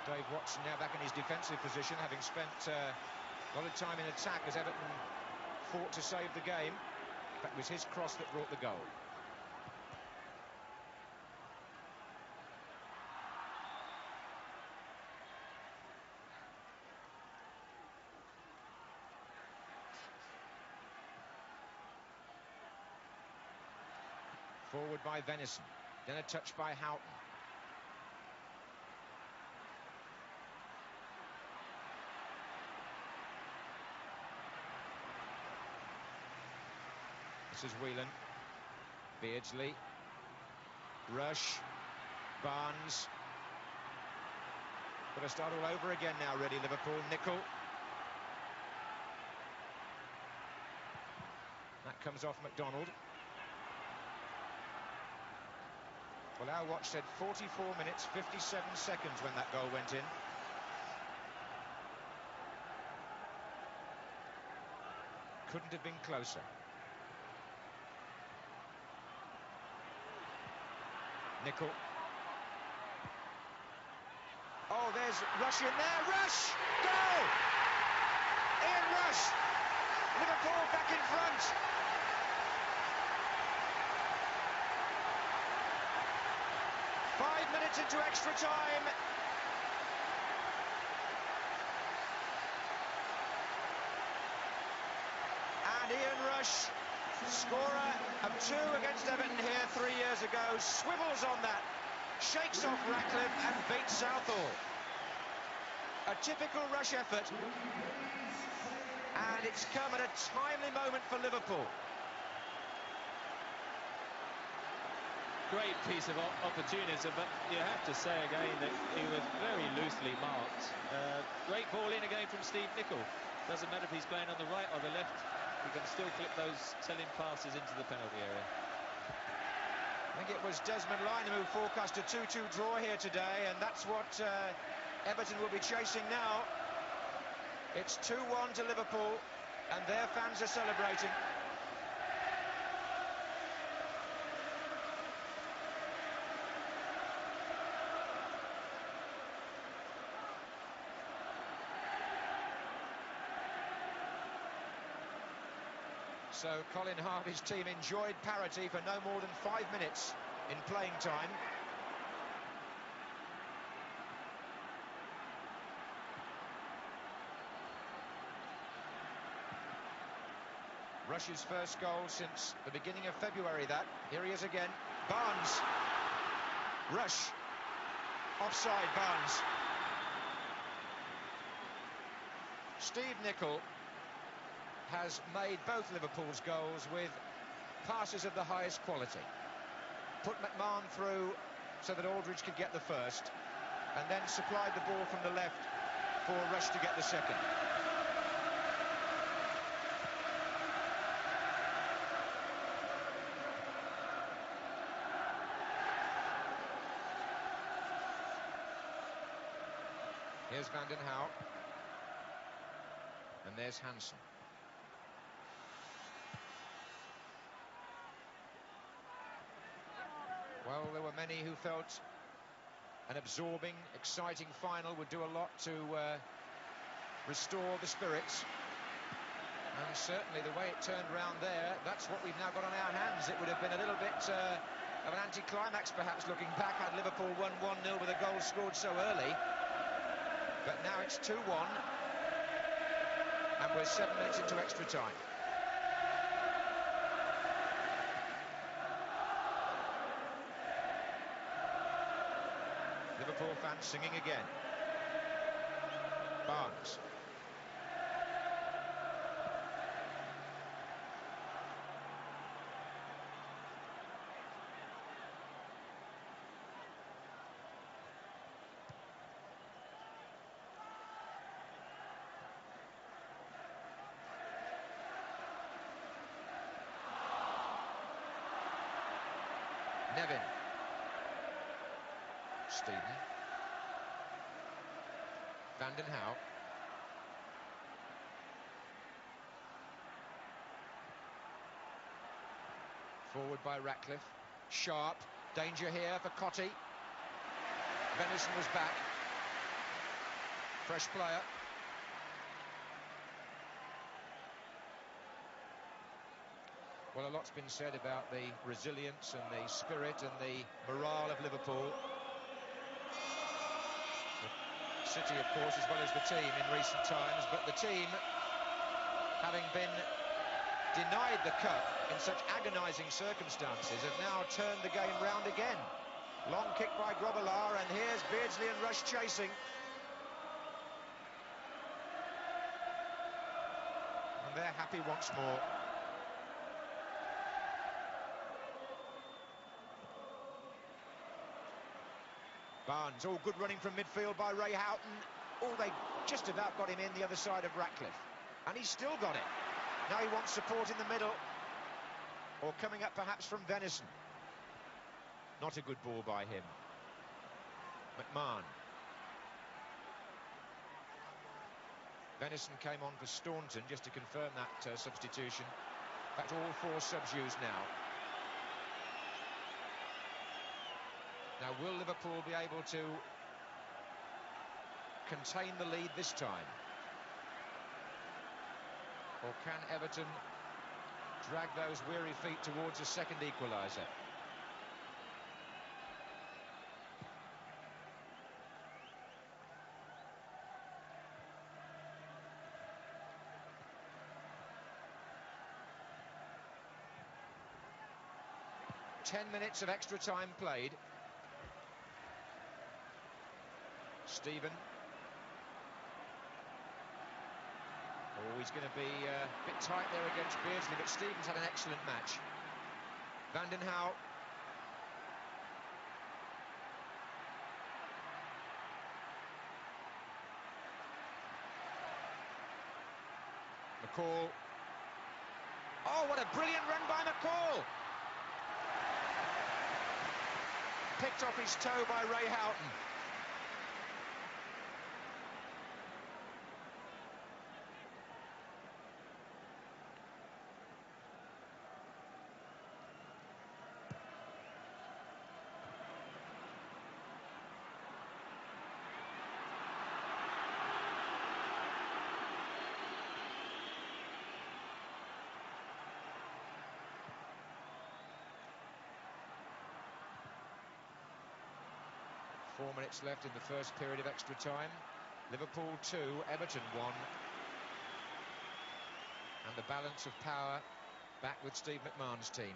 Dave Watson now back in his defensive position, having spent a lot of time in attack as Everton fought to save the game. In fact, it was his cross that brought the goal. Forward by Venison, then a touch by Houghton. This is Whelan, Beardsley, Rush, Barnes. Got to start all over again now, ready Liverpool. Nicol. That comes off McDonald. Well, our watch said 44 minutes, 57 seconds when that goal went in. Couldn't have been closer. Nicol. Oh, there's Rush in there. Rush! Goal! Ian Rush. Liverpool back in front. Five minutes into extra time. And Ian Rush, scorer of 2 against Everton here 3 years ago, swivels on that, shakes off Ratcliffe and beats Southall. A typical Rush effort, and it's come at a timely moment for Liverpool. Great piece of opportunism, but you have to say again that he was very loosely marked. Great ball in again from Steve Nicol. Doesn't matter if he's playing on the right or the left, he can still clip those telling passes into the penalty area. I think it was Desmond Lynam who forecast a 2-2 draw here today, and that's what Everton will be chasing now. It's 2-1 to Liverpool, and their fans are celebrating. So Colin Harvey's team enjoyed parity for no more than 5 minutes in playing time. Rush's first goal since the beginning of February, that. Here he is again. Barnes. Rush. Offside, Barnes. Steve Nicol has made both Liverpool's goals with passes of the highest quality. Put McMahon through so that Aldridge could get the first, and then supplied the ball from the left for Rush to get the second. Here's Van den Hauwe. And there's Hansen. Well, there were many who felt an absorbing, exciting final would do a lot to restore the spirits. And certainly the way it turned round there, that's what we've now got on our hands. It would have been a little bit of an anticlimax, perhaps, looking back, had Liverpool won 1-0 with a goal scored so early. But now it's 2-1, and we're 7 minutes into extra time. Liverpool fans singing again. Barnes. Nevin. Stephen. Van den Hauwe. Forward by Ratcliffe. Sharp. Danger here for Cottee. Venison was back. Fresh player. Well, a lot's been said about the resilience and the spirit and the morale of Liverpool. The City, of course, as well as the team in recent times, but the team, having been denied the cup in such agonising circumstances, have now turned the game round again. Long kick by Grobbelaar, and here's Beardsley and Rush chasing. And they're happy once more. Barnes, all good running from midfield by Ray Houghton. Oh, they just about got him in the other side of Ratcliffe. And he's still got it. Now he wants support in the middle. Or coming up perhaps from Venison. Not a good ball by him. McMahon. Venison came on for Staunton just to confirm that substitution. In fact, all 4 subs used now. Now, will Liverpool be able to contain the lead this time? Or can Everton drag those weary feet towards a second equaliser? Ten minutes of extra time played. Stephen. Oh, he's going to be a bit tight there against Beardsley, but Stephen's had an excellent match. Van den Houwe. McCall. Oh, what a brilliant run by McCall! Picked off his toe by Ray Houghton. Four minutes left in the first period of extra time. Liverpool 2, Everton 1. And the balance of power back with Steve McMahon's team.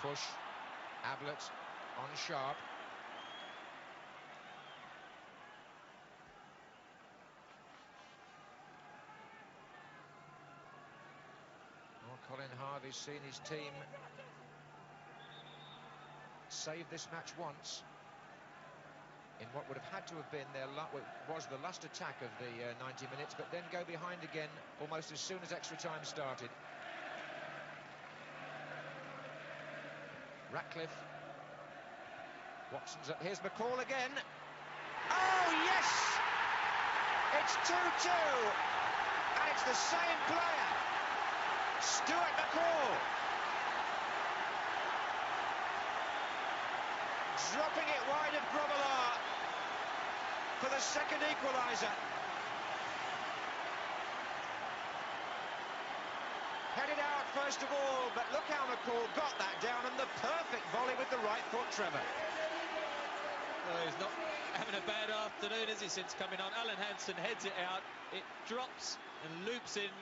Push. Ablett on Sharp. Colin Harvey's seen his team save this match once in what would have had to have been was the last attack of the 90 minutes, but then go behind again almost as soon as extra time started. Ratcliffe. Watson's up. Here's McCall again. Oh, yes! It's 2-2, and it's the same player. Stuart McCall dropping it wide of Grobbelaar for the second equaliser. Headed out first of all, but look how McCall got that down, and the perfect volley with the right foot, Trevor. Oh, he's not having a bad afternoon, is he, since coming on? Alan Hansen heads it out, it drops and loops in.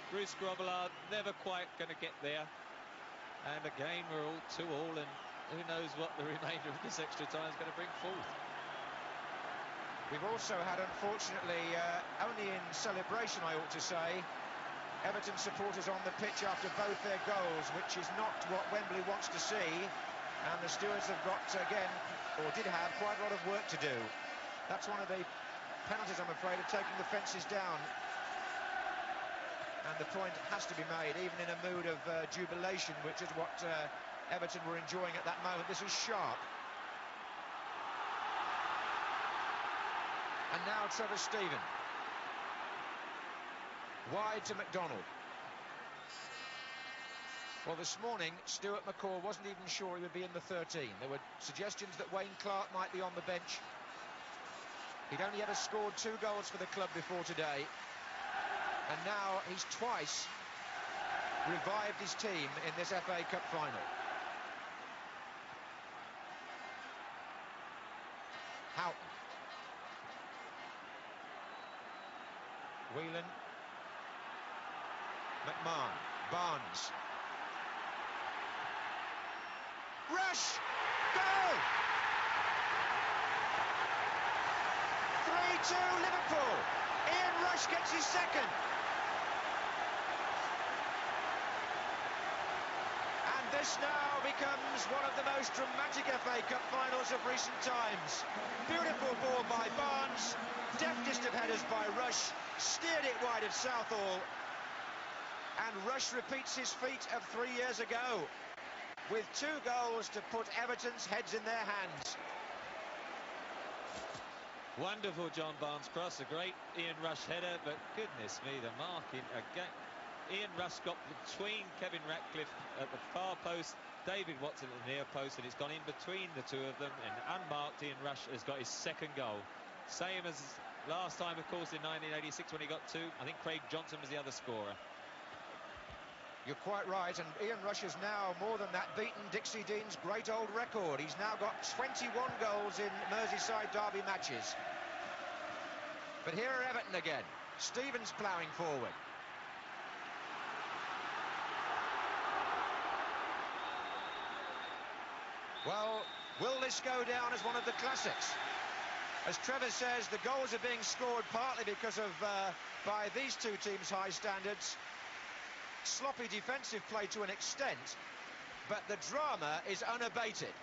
Bruce Grobbelaar never quite going to get there, and again we're all 2-2, and who knows what the remainder of this extra time is going to bring forth. We've also had, unfortunately, only in celebration I ought to say, Everton supporters on the pitch after both their goals, which is not what Wembley wants to see, and the stewards have got again, or did have, quite a lot of work to do. That's one of the penalties, I'm afraid, of taking the fences down. And the point has to be made, even in a mood of jubilation, which is what Everton were enjoying at that moment. This is Sharp. And now Trevor Stephen. Wide to McDonald. Well, this morning, Stuart McCall wasn't even sure he would be in the 13. There were suggestions that Wayne Clark might be on the bench. He'd only ever scored 2 goals for the club before today. And now he's twice revived his team in this FA Cup final. Houghton. Whelan. McMahon. Barnes. Rush! Goal! 3-2 Liverpool. Ian Rush gets his second. And this now becomes one of the most dramatic FA Cup finals of recent times. Beautiful ball by Barnes, deftest of headers by Rush, steered it wide of Southall, and Rush repeats his feat of 3 years ago, with 2 goals to put Everton's heads in their hands. Wonderful John Barnes cross, a great Ian Rush header, but goodness me, the marking again. Ian Rush got between Kevin Ratcliffe at the far post, David Watson at the near post, and it's gone in between the two of them, and unmarked Ian Rush has got his second goal. Same as last time, of course, in 1986 when he got two. I think Craig Johnson was the other scorer. You're quite right, and Ian Rush has now, more than that, beaten Dixie Dean's great old record. He's now got 21 goals in Merseyside derby matches. But here are Everton again. Stevens ploughing forward. Well, will this go down as one of the classics? As Trevor says, the goals are being scored partly because of, by these two teams' high standards, sloppy defensive play to an extent, but the drama is unabated.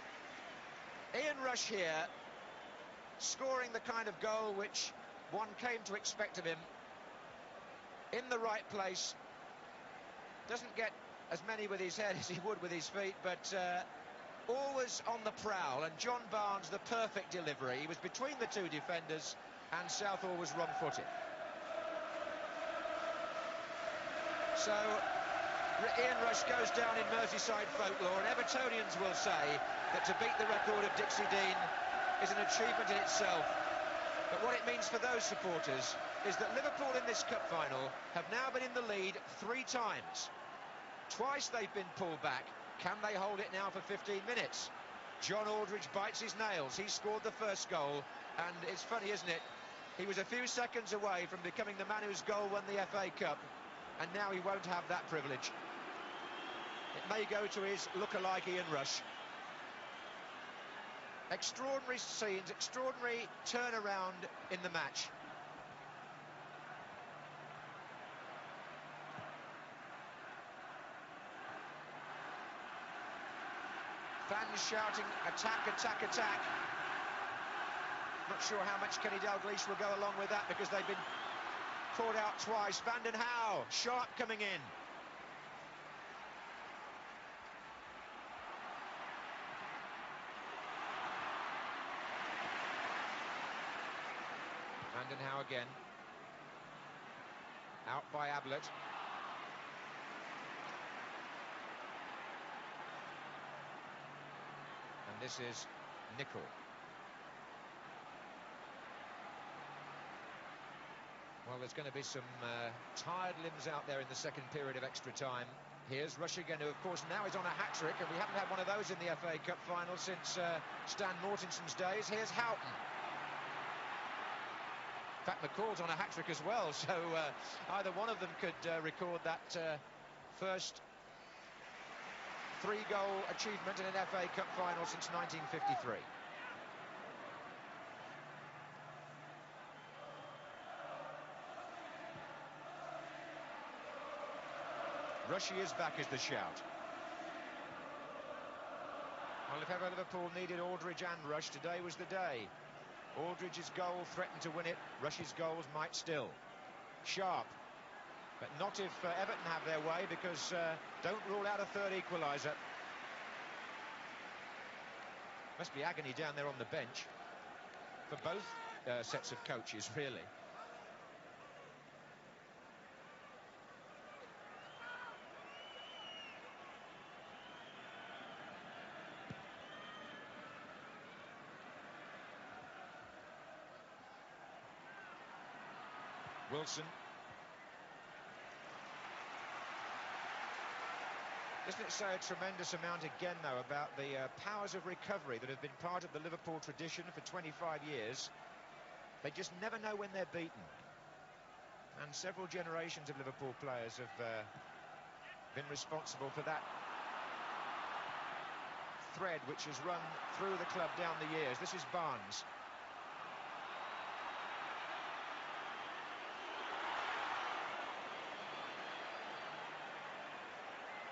Ian Rush here, scoring the kind of goal which one came to expect of him, in the right place. Doesn't get as many with his head as he would with his feet, but always on the prowl. And John Barnes, the perfect delivery. He was between the two defenders, and Southall was wrong-footed. So Ian Rush goes down in Merseyside folklore, and Evertonians will say that to beat the record of Dixie Dean is an achievement in itself. But what it means for those supporters is that Liverpool in this cup final have now been in the lead 3 times. Twice they've been pulled back. Can they hold it now for 15 minutes? John Aldridge bites his nails. He scored the first goal, and it's funny, isn't it? He was a few seconds away from becoming the man whose goal won the FA Cup, and now he won't have that privilege. It may go to his look-alike Ian Rush. Extraordinary scenes, extraordinary turnaround in the match. Fans shouting, attack, attack, attack. Not sure how much Kenny Dalglish will go along with that, because they've been caught out twice. Vanden Houwe, Sharp coming in. Vanden Houwe again. Out by Ablett. And this is Nicol. Well, there's going to be some tired limbs out there in the second period of extra time. Here's Rush again, who of course now is on a hat-trick, and we haven't had one of those in the FA Cup final since Stan Mortenson's days. Here's Houghton. In fact, McCall's on a hat-trick as well, so either one of them could record that first 3-goal achievement in an FA Cup final since 1953. Rushy is back is the shout. Well, if ever Liverpool needed Aldridge and Rush, today was the day. Aldridge's goal threatened to win it. Rush's goals might still. Sharp. But not if Everton have their way, because don't rule out a third equaliser. Must be agony down there on the bench for both sets of coaches, really. Wilson. Doesn't it say a tremendous amount again, though, about the powers of recovery that have been part of the Liverpool tradition for 25 years? They just never know when they're beaten. And several generations of Liverpool players have been responsible for that thread which has run through the club down the years. This is Barnes.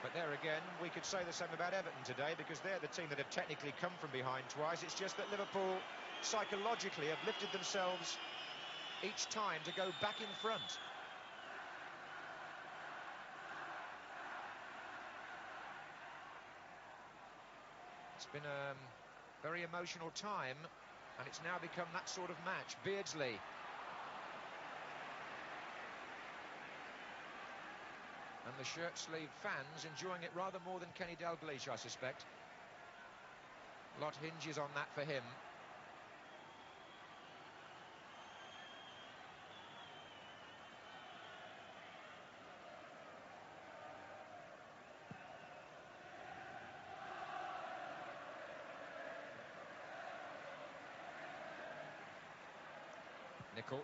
But there again, we could say the same about Everton today, because they're the team that have technically come from behind twice. It's just that Liverpool psychologically have lifted themselves each time to go back in front. It's been a very emotional time, and it's now become that sort of match. Beardsley. And the shirt-sleeved fans enjoying it rather more than Kenny Dalglish, I suspect. A lot hinges on that for him. Nicol.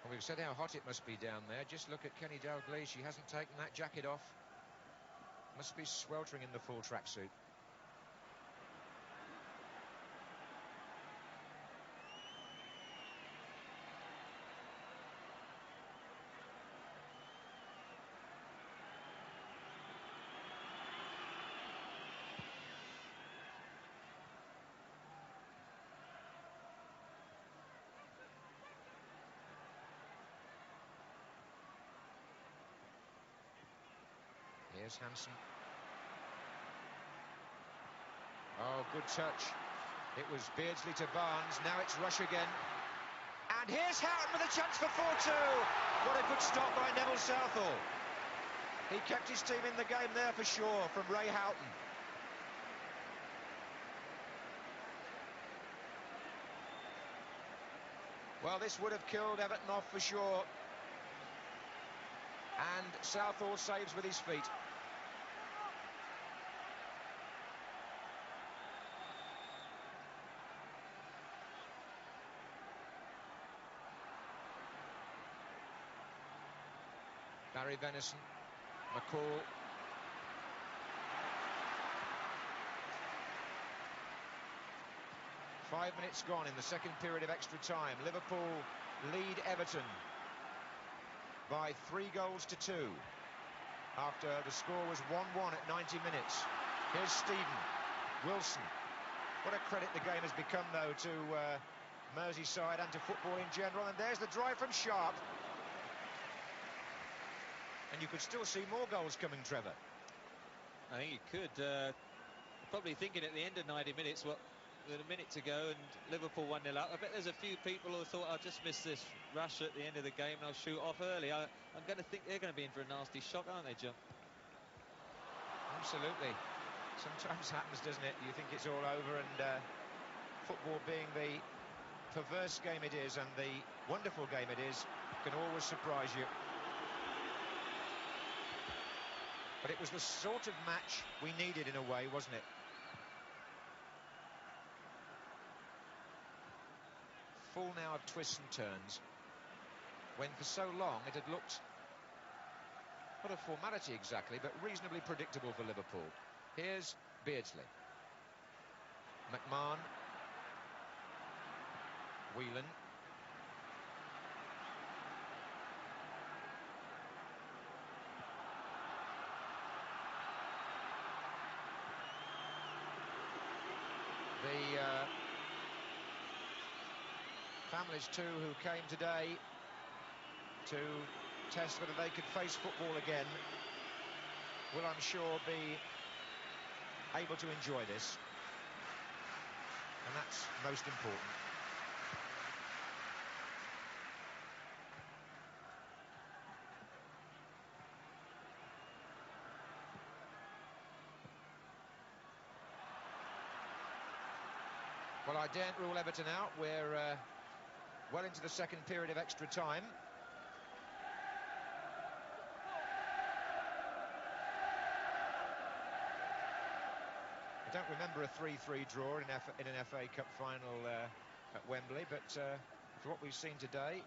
Well, we've said how hot it must be down there. Just look at Kenny Dalglish. He hasn't taken that jacket off. Must be sweltering in the full tracksuit. Here's Hansen. Oh, good touch. It was Beardsley to Barnes. Now it's Rush again. And here's Houghton with a chance for 4-2. What a good stop by Neville Southall. He kept his team in the game there for sure from Ray Houghton. Well, this would have killed Everton off for sure. And Southall saves with his feet. Barry Venison, McCall. Five minutes gone in the second period of extra time. Liverpool lead Everton by 3-2 after the score was 1-1 at 90 minutes. Here's Stephen, Wilson. What a credit the game has become, though, to Merseyside and to football in general. And there's the drive from Sharp. And you could still see more goals coming, Trevor. I think you could. Probably thinking at the end of 90 minutes, what, with a minute to go and Liverpool 1-0 up. I bet there's a few people who thought, I'll just miss this rush at the end of the game and I'll shoot off early. I'm going to think they're going to be in for a nasty shock, aren't they, John? Absolutely. Sometimes happens, doesn't it? You think it's all over, and football being the perverse game it is and the wonderful game it is, can always surprise you. But it was the sort of match we needed in a way, wasn't it? Full now of twists and turns, when for so long it had looked, not a formality exactly, but reasonably predictable for Liverpool. Here's Beardsley. McMahon. Whelan. The families too who came today to test whether they could face football again will, I'm sure, be able to enjoy this, and that's most important. Well, I daren't rule Everton out. We're well into the second period of extra time. I don't remember a 3-3 draw in an FA Cup final at Wembley, but for what we've seen today,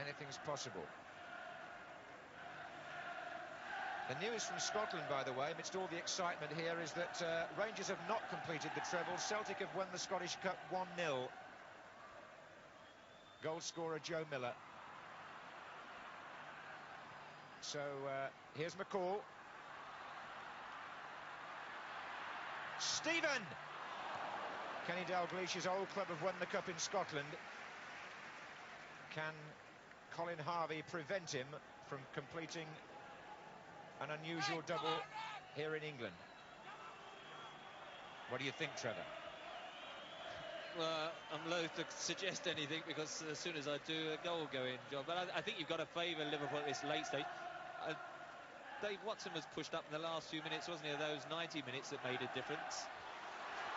anything's possible. The news from Scotland, by the way, amidst all the excitement here, is that Rangers have not completed the treble. Celtic have won the Scottish Cup 1-0. Goal scorer Joe Miller. So here's McCall. Stephen! Kenny Dalglish's old club have won the cup in Scotland. Can Colin Hauwe prevent him from completing an unusual double here in England? What do you think, Trevor? Well, I'm loath to suggest anything because as soon as I do, a goal will go in, John. But I think you've got to favour Liverpool at this late stage. Dave Watson was pushed up in the last few minutes, wasn't he? Those 90 minutes that made a difference.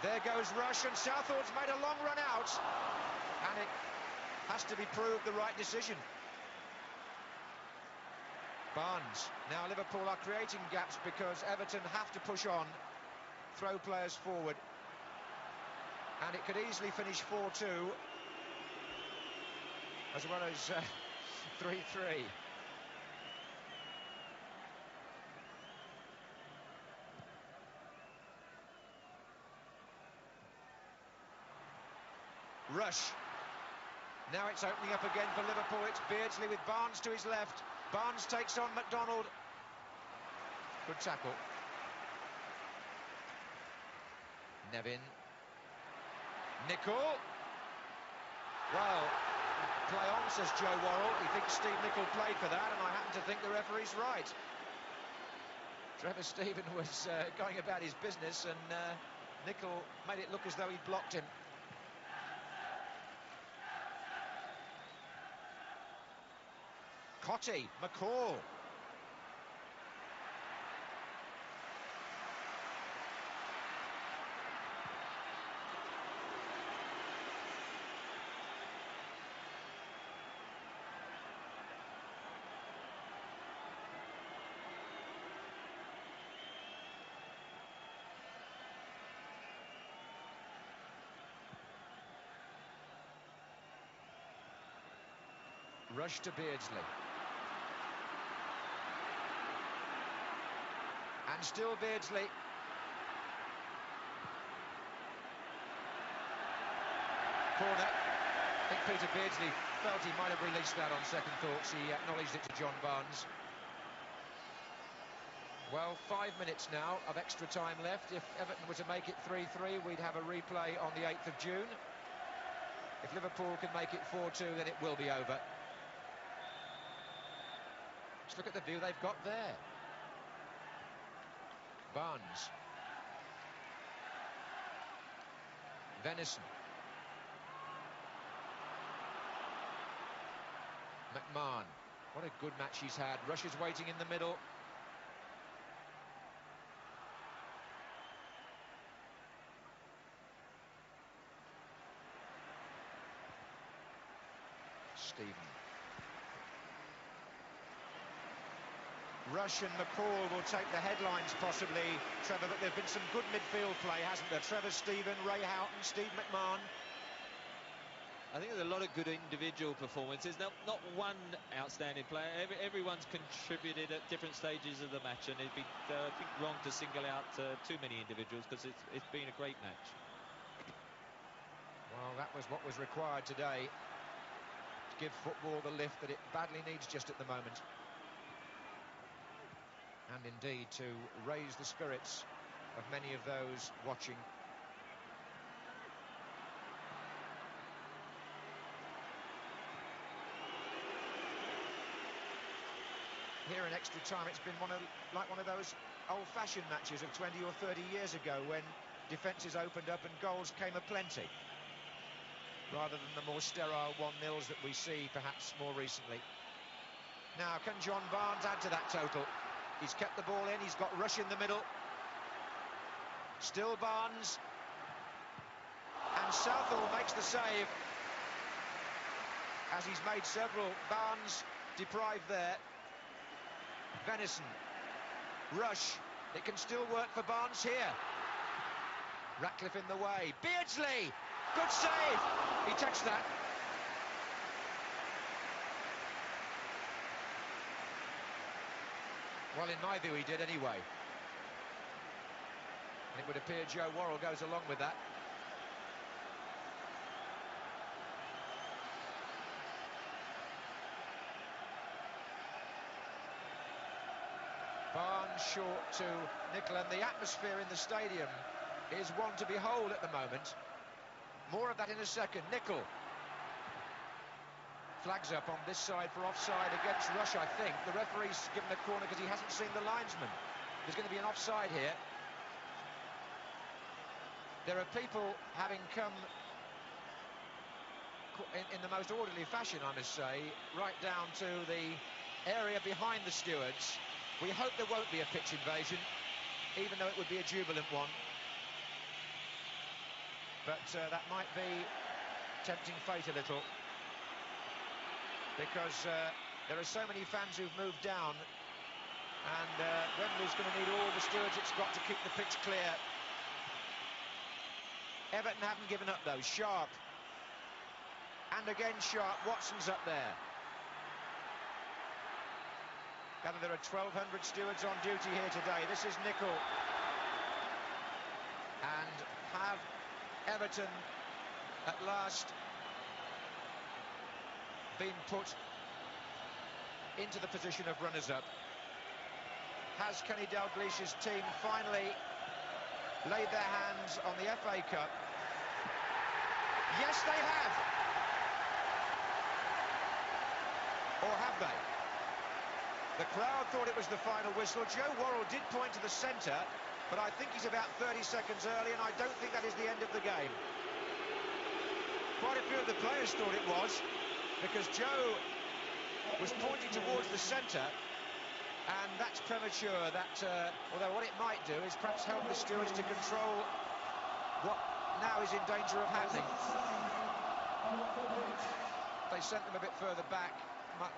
There goes Rush, and Southall's made a long run out, and it has to be proved the right decision. Barnes. Now Liverpool are creating gaps because Everton have to push on, throw players forward, and it could easily finish 4-2 as well as 3-3. Rush. Now it's opening up again for Liverpool. It's Beardsley with Barnes to his left. Barnes takes on McDonald. Good tackle. Nevin. Nicol. Well, play on, says Joe Worrell. He thinks Steve Nicol played for that, and I happen to think the referee's right. Trevor Stephen was going about his business, and Nicol made it look as though he'd blocked him. Cottee, McCall. Rush to Beardsley. And still Beardsley. Corner. I think Peter Beardsley felt he might have released that on second thoughts. He acknowledged it to John Barnes. Well, 5 minutes now of extra time left. If Everton were to make it 3-3, we'd have a replay on the 8th of June. If Liverpool can make it 4-2, then it will be over. Just look at the view they've got there. Barnes. Venison. McMahon. What a good match he's had. Rush is waiting in the middle. Stephen. Rush and McCall will take the headlines possibly, Trevor, but there have been some good midfield play, hasn't there? Trevor Stephen, Ray Houghton, Steve McMahon. I think there's a lot of good individual performances. Not one outstanding player. Everyone's contributed at different stages of the match, and it'd be I think wrong to single out too many individuals because it's been a great match. Well, that was what was required today to give football the lift that it badly needs just at the moment. And indeed to raise the spirits of many of those watching. Here in extra time, it's been like one of those old-fashioned matches of 20 or 30 years ago when defences opened up and goals came aplenty, rather than the more sterile 1-0s that we see perhaps more recently. Now, can John Barnes add to that total? He's kept the ball in, he's got Rush in the middle. Still Barnes. And Southall makes the save. As he's made several. Barnes deprived there. Venison. Rush. It can still work for Barnes here. Ratcliffe in the way. Beardsley! Good save! He touched that. Well, in my view, he did anyway. And it would appear Joe Worrell goes along with that. Barnes short to Nicol, and the atmosphere in the stadium is one to behold at the moment. More of that in a second. Nicol. Flags up on this side for offside against Rush, I think. The referee's given a corner because he hasn't seen the linesman. There's going to be an offside here. There are people having come in the most orderly fashion, I must say, right down to the area behind the stewards. We hope there won't be a pitch invasion, even though it would be a jubilant one. But that might be tempting fate a little, because there are so many fans who've moved down, and Wembley's going to need all the stewards it's got to keep the pitch clear. Everton haven't given up though. Sharp, and again Sharp. Watson's up there. Gather there are 1,200 stewards on duty here today. This is Nicol, and have Everton at last been put into the position of runners-up? Has Kenny Dalglish's team finally laid their hands on the FA Cup? Yes, they have. Or have they? The crowd thought it was the final whistle. Joe Worrell did point to the centre, but I think he's about 30 seconds early, and I don't think that is the end of the game. Quite a few of the players thought it was, because Joe was pointing towards the centre, and that's premature. That, although what it might do is perhaps help the stewards to control what now is in danger of happening. They sent them a bit further back,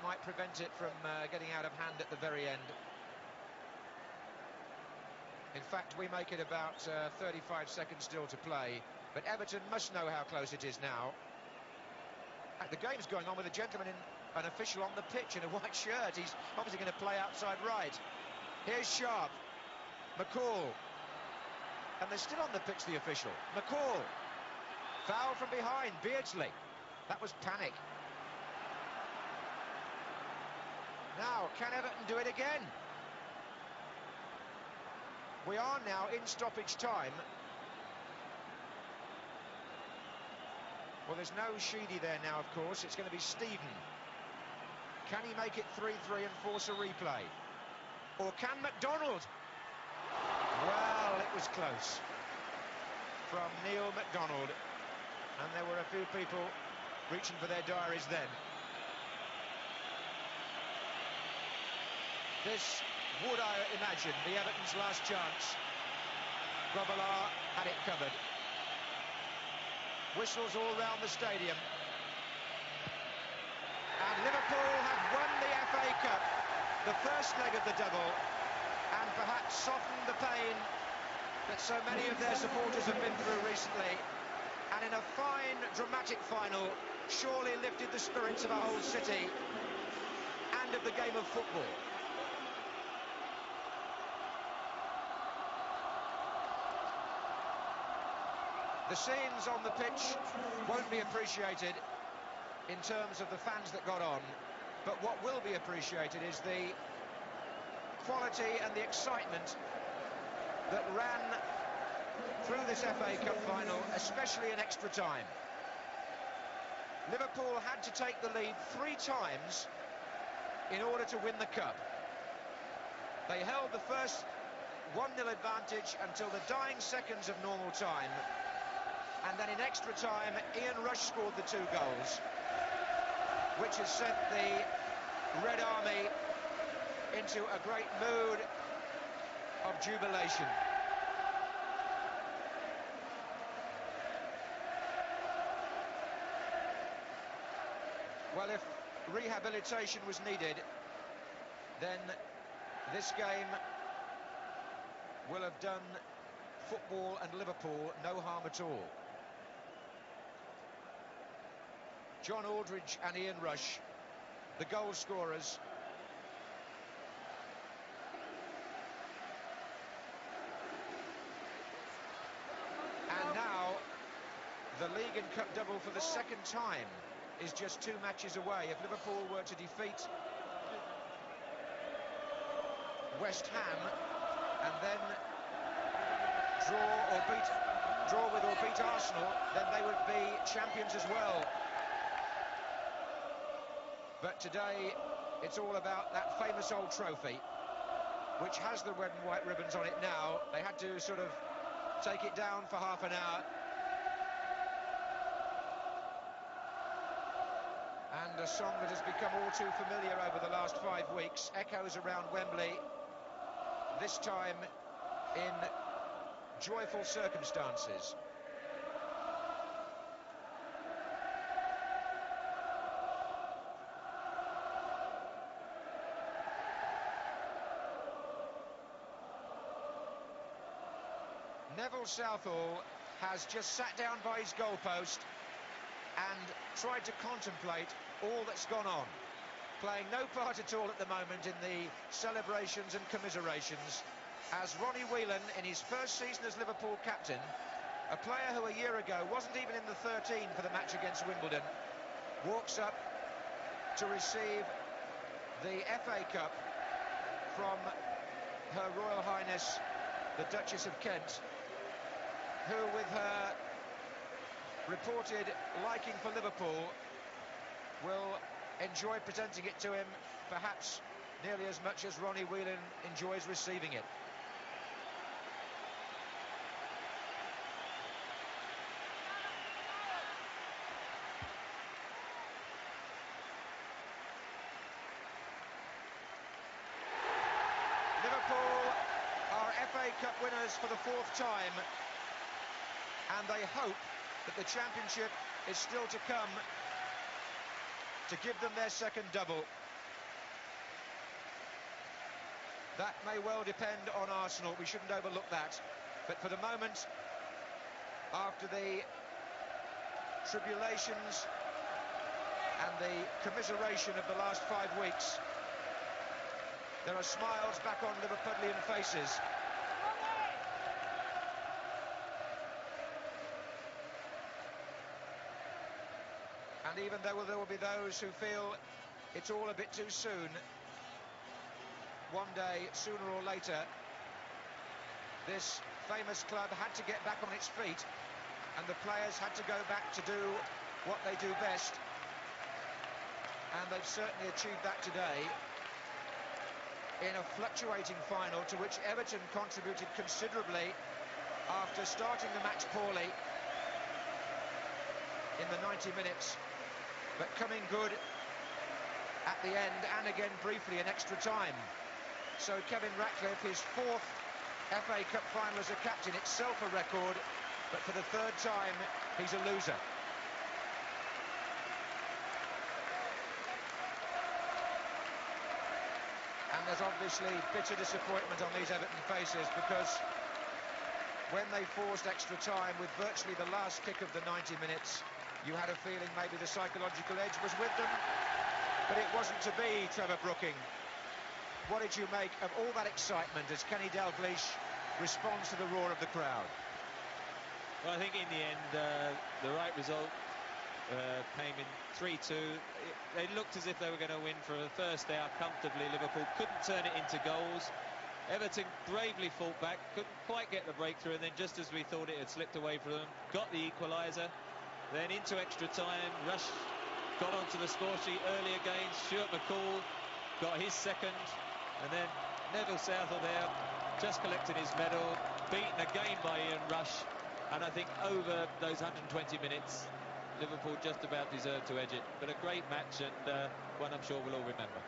might prevent it from getting out of hand at the very end. In fact, we make it about 35 seconds still to play, but Everton must know how close it is now. The game's going on with a gentleman, an official on the pitch in a white shirt. He's obviously going to play outside right. Here's Sharp, McCall, and they're still on the pitch, the official. McCall, foul from behind, Beardsley. That was panic. Now, can Everton do it again? We are now in stoppage time. Well, there's no Sheedy there now, of course. It's going to be Stephen. Can he make it 3-3 and force a replay? Or can McDonald? Well, it was close. From Neil McDonald. And there were a few people reaching for their diaries then. This would, I imagine, be Everton's last chance. Grobbelaar had it covered. Whistles all round the stadium. And Liverpool have won the FA Cup, the first leg of the double, and perhaps softened the pain that so many of their supporters have been through recently. And in a fine, dramatic final, surely lifted the spirits of a whole city and of the game of football. The scenes on the pitch won't be appreciated in terms of the fans that got on, but what will be appreciated is the quality and the excitement that ran through this FA Cup final, especially in extra time. Liverpool had to take the lead 3 times in order to win the cup. They held the first 1-0 advantage until the dying seconds of normal time. And then in extra time, Ian Rush scored the 2 goals, which has sent the Red Army into a great mood of jubilation. Well, if rehabilitation was needed, then this game will have done football and Liverpool no harm at all. John Aldridge and Ian Rush, the goal scorers. And now, the League and Cup double for the second time is just 2 matches away. If Liverpool were to defeat West Ham and then draw with or beat Arsenal, then they would be champions as well. But today, it's all about that famous old trophy, which has the red and white ribbons on it now. They had to sort of take it down for half an hour. And a song that has become all too familiar over the last 5 weeks, echoes around Wembley, this time in joyful circumstances. Neville Southall has just sat down by his goalpost and tried to contemplate all that's gone on, playing no part at all at the moment in the celebrations and commiserations, as Ronnie Whelan, in his first season as Liverpool captain, a player who a year ago wasn't even in the 13 for the match against Wimbledon, walks up to receive the FA Cup from Her Royal Highness the Duchess of Kent, who, with her reported liking for Liverpool, will enjoy presenting it to him perhaps nearly as much as Ronnie Whelan enjoys receiving it. Liverpool are FA Cup winners for the 4th time, and they hope that the championship is still to come to give them their second double. That may well depend on Arsenal, we shouldn't overlook that, but for the moment, after the tribulations and the commiseration of the last 5 weeks, there are smiles back on Liverpudlian faces. And even though there will be those who feel it's all a bit too soon, one day, sooner or later, this famous club had to get back on its feet, and the players had to go back to do what they do best, and they've certainly achieved that today in a fluctuating final to which Everton contributed considerably after starting the match poorly in the 90 minutes, but coming good at the end and again briefly in extra time. So Kevin Ratcliffe, his 4th FA Cup final as a captain, itself a record, but for the 3rd time he's a loser. And there's obviously bitter disappointment on these Everton faces, because when they forced extra time with virtually the last kick of the 90 minutes, you had a feeling maybe the psychological edge was with them, but it wasn't to be, Trevor Brooking. What did you make of all that excitement as Kenny Dalglish responds to the roar of the crowd? Well, I think in the end, the right result came in 3-2. They looked as if they were going to win for the first hour comfortably. Liverpool couldn't turn it into goals. Everton bravely fought back, couldn't quite get the breakthrough, and then just as we thought it had slipped away from them, got the equaliser. Then into extra time, Rush got onto the score sheet early again. Stuart McCall got his second, and then Neville Southall there, just collected his medal, beaten again by Ian Rush, and I think over those 120 minutes, Liverpool just about deserved to edge it. But a great match, and one I'm sure we'll all remember.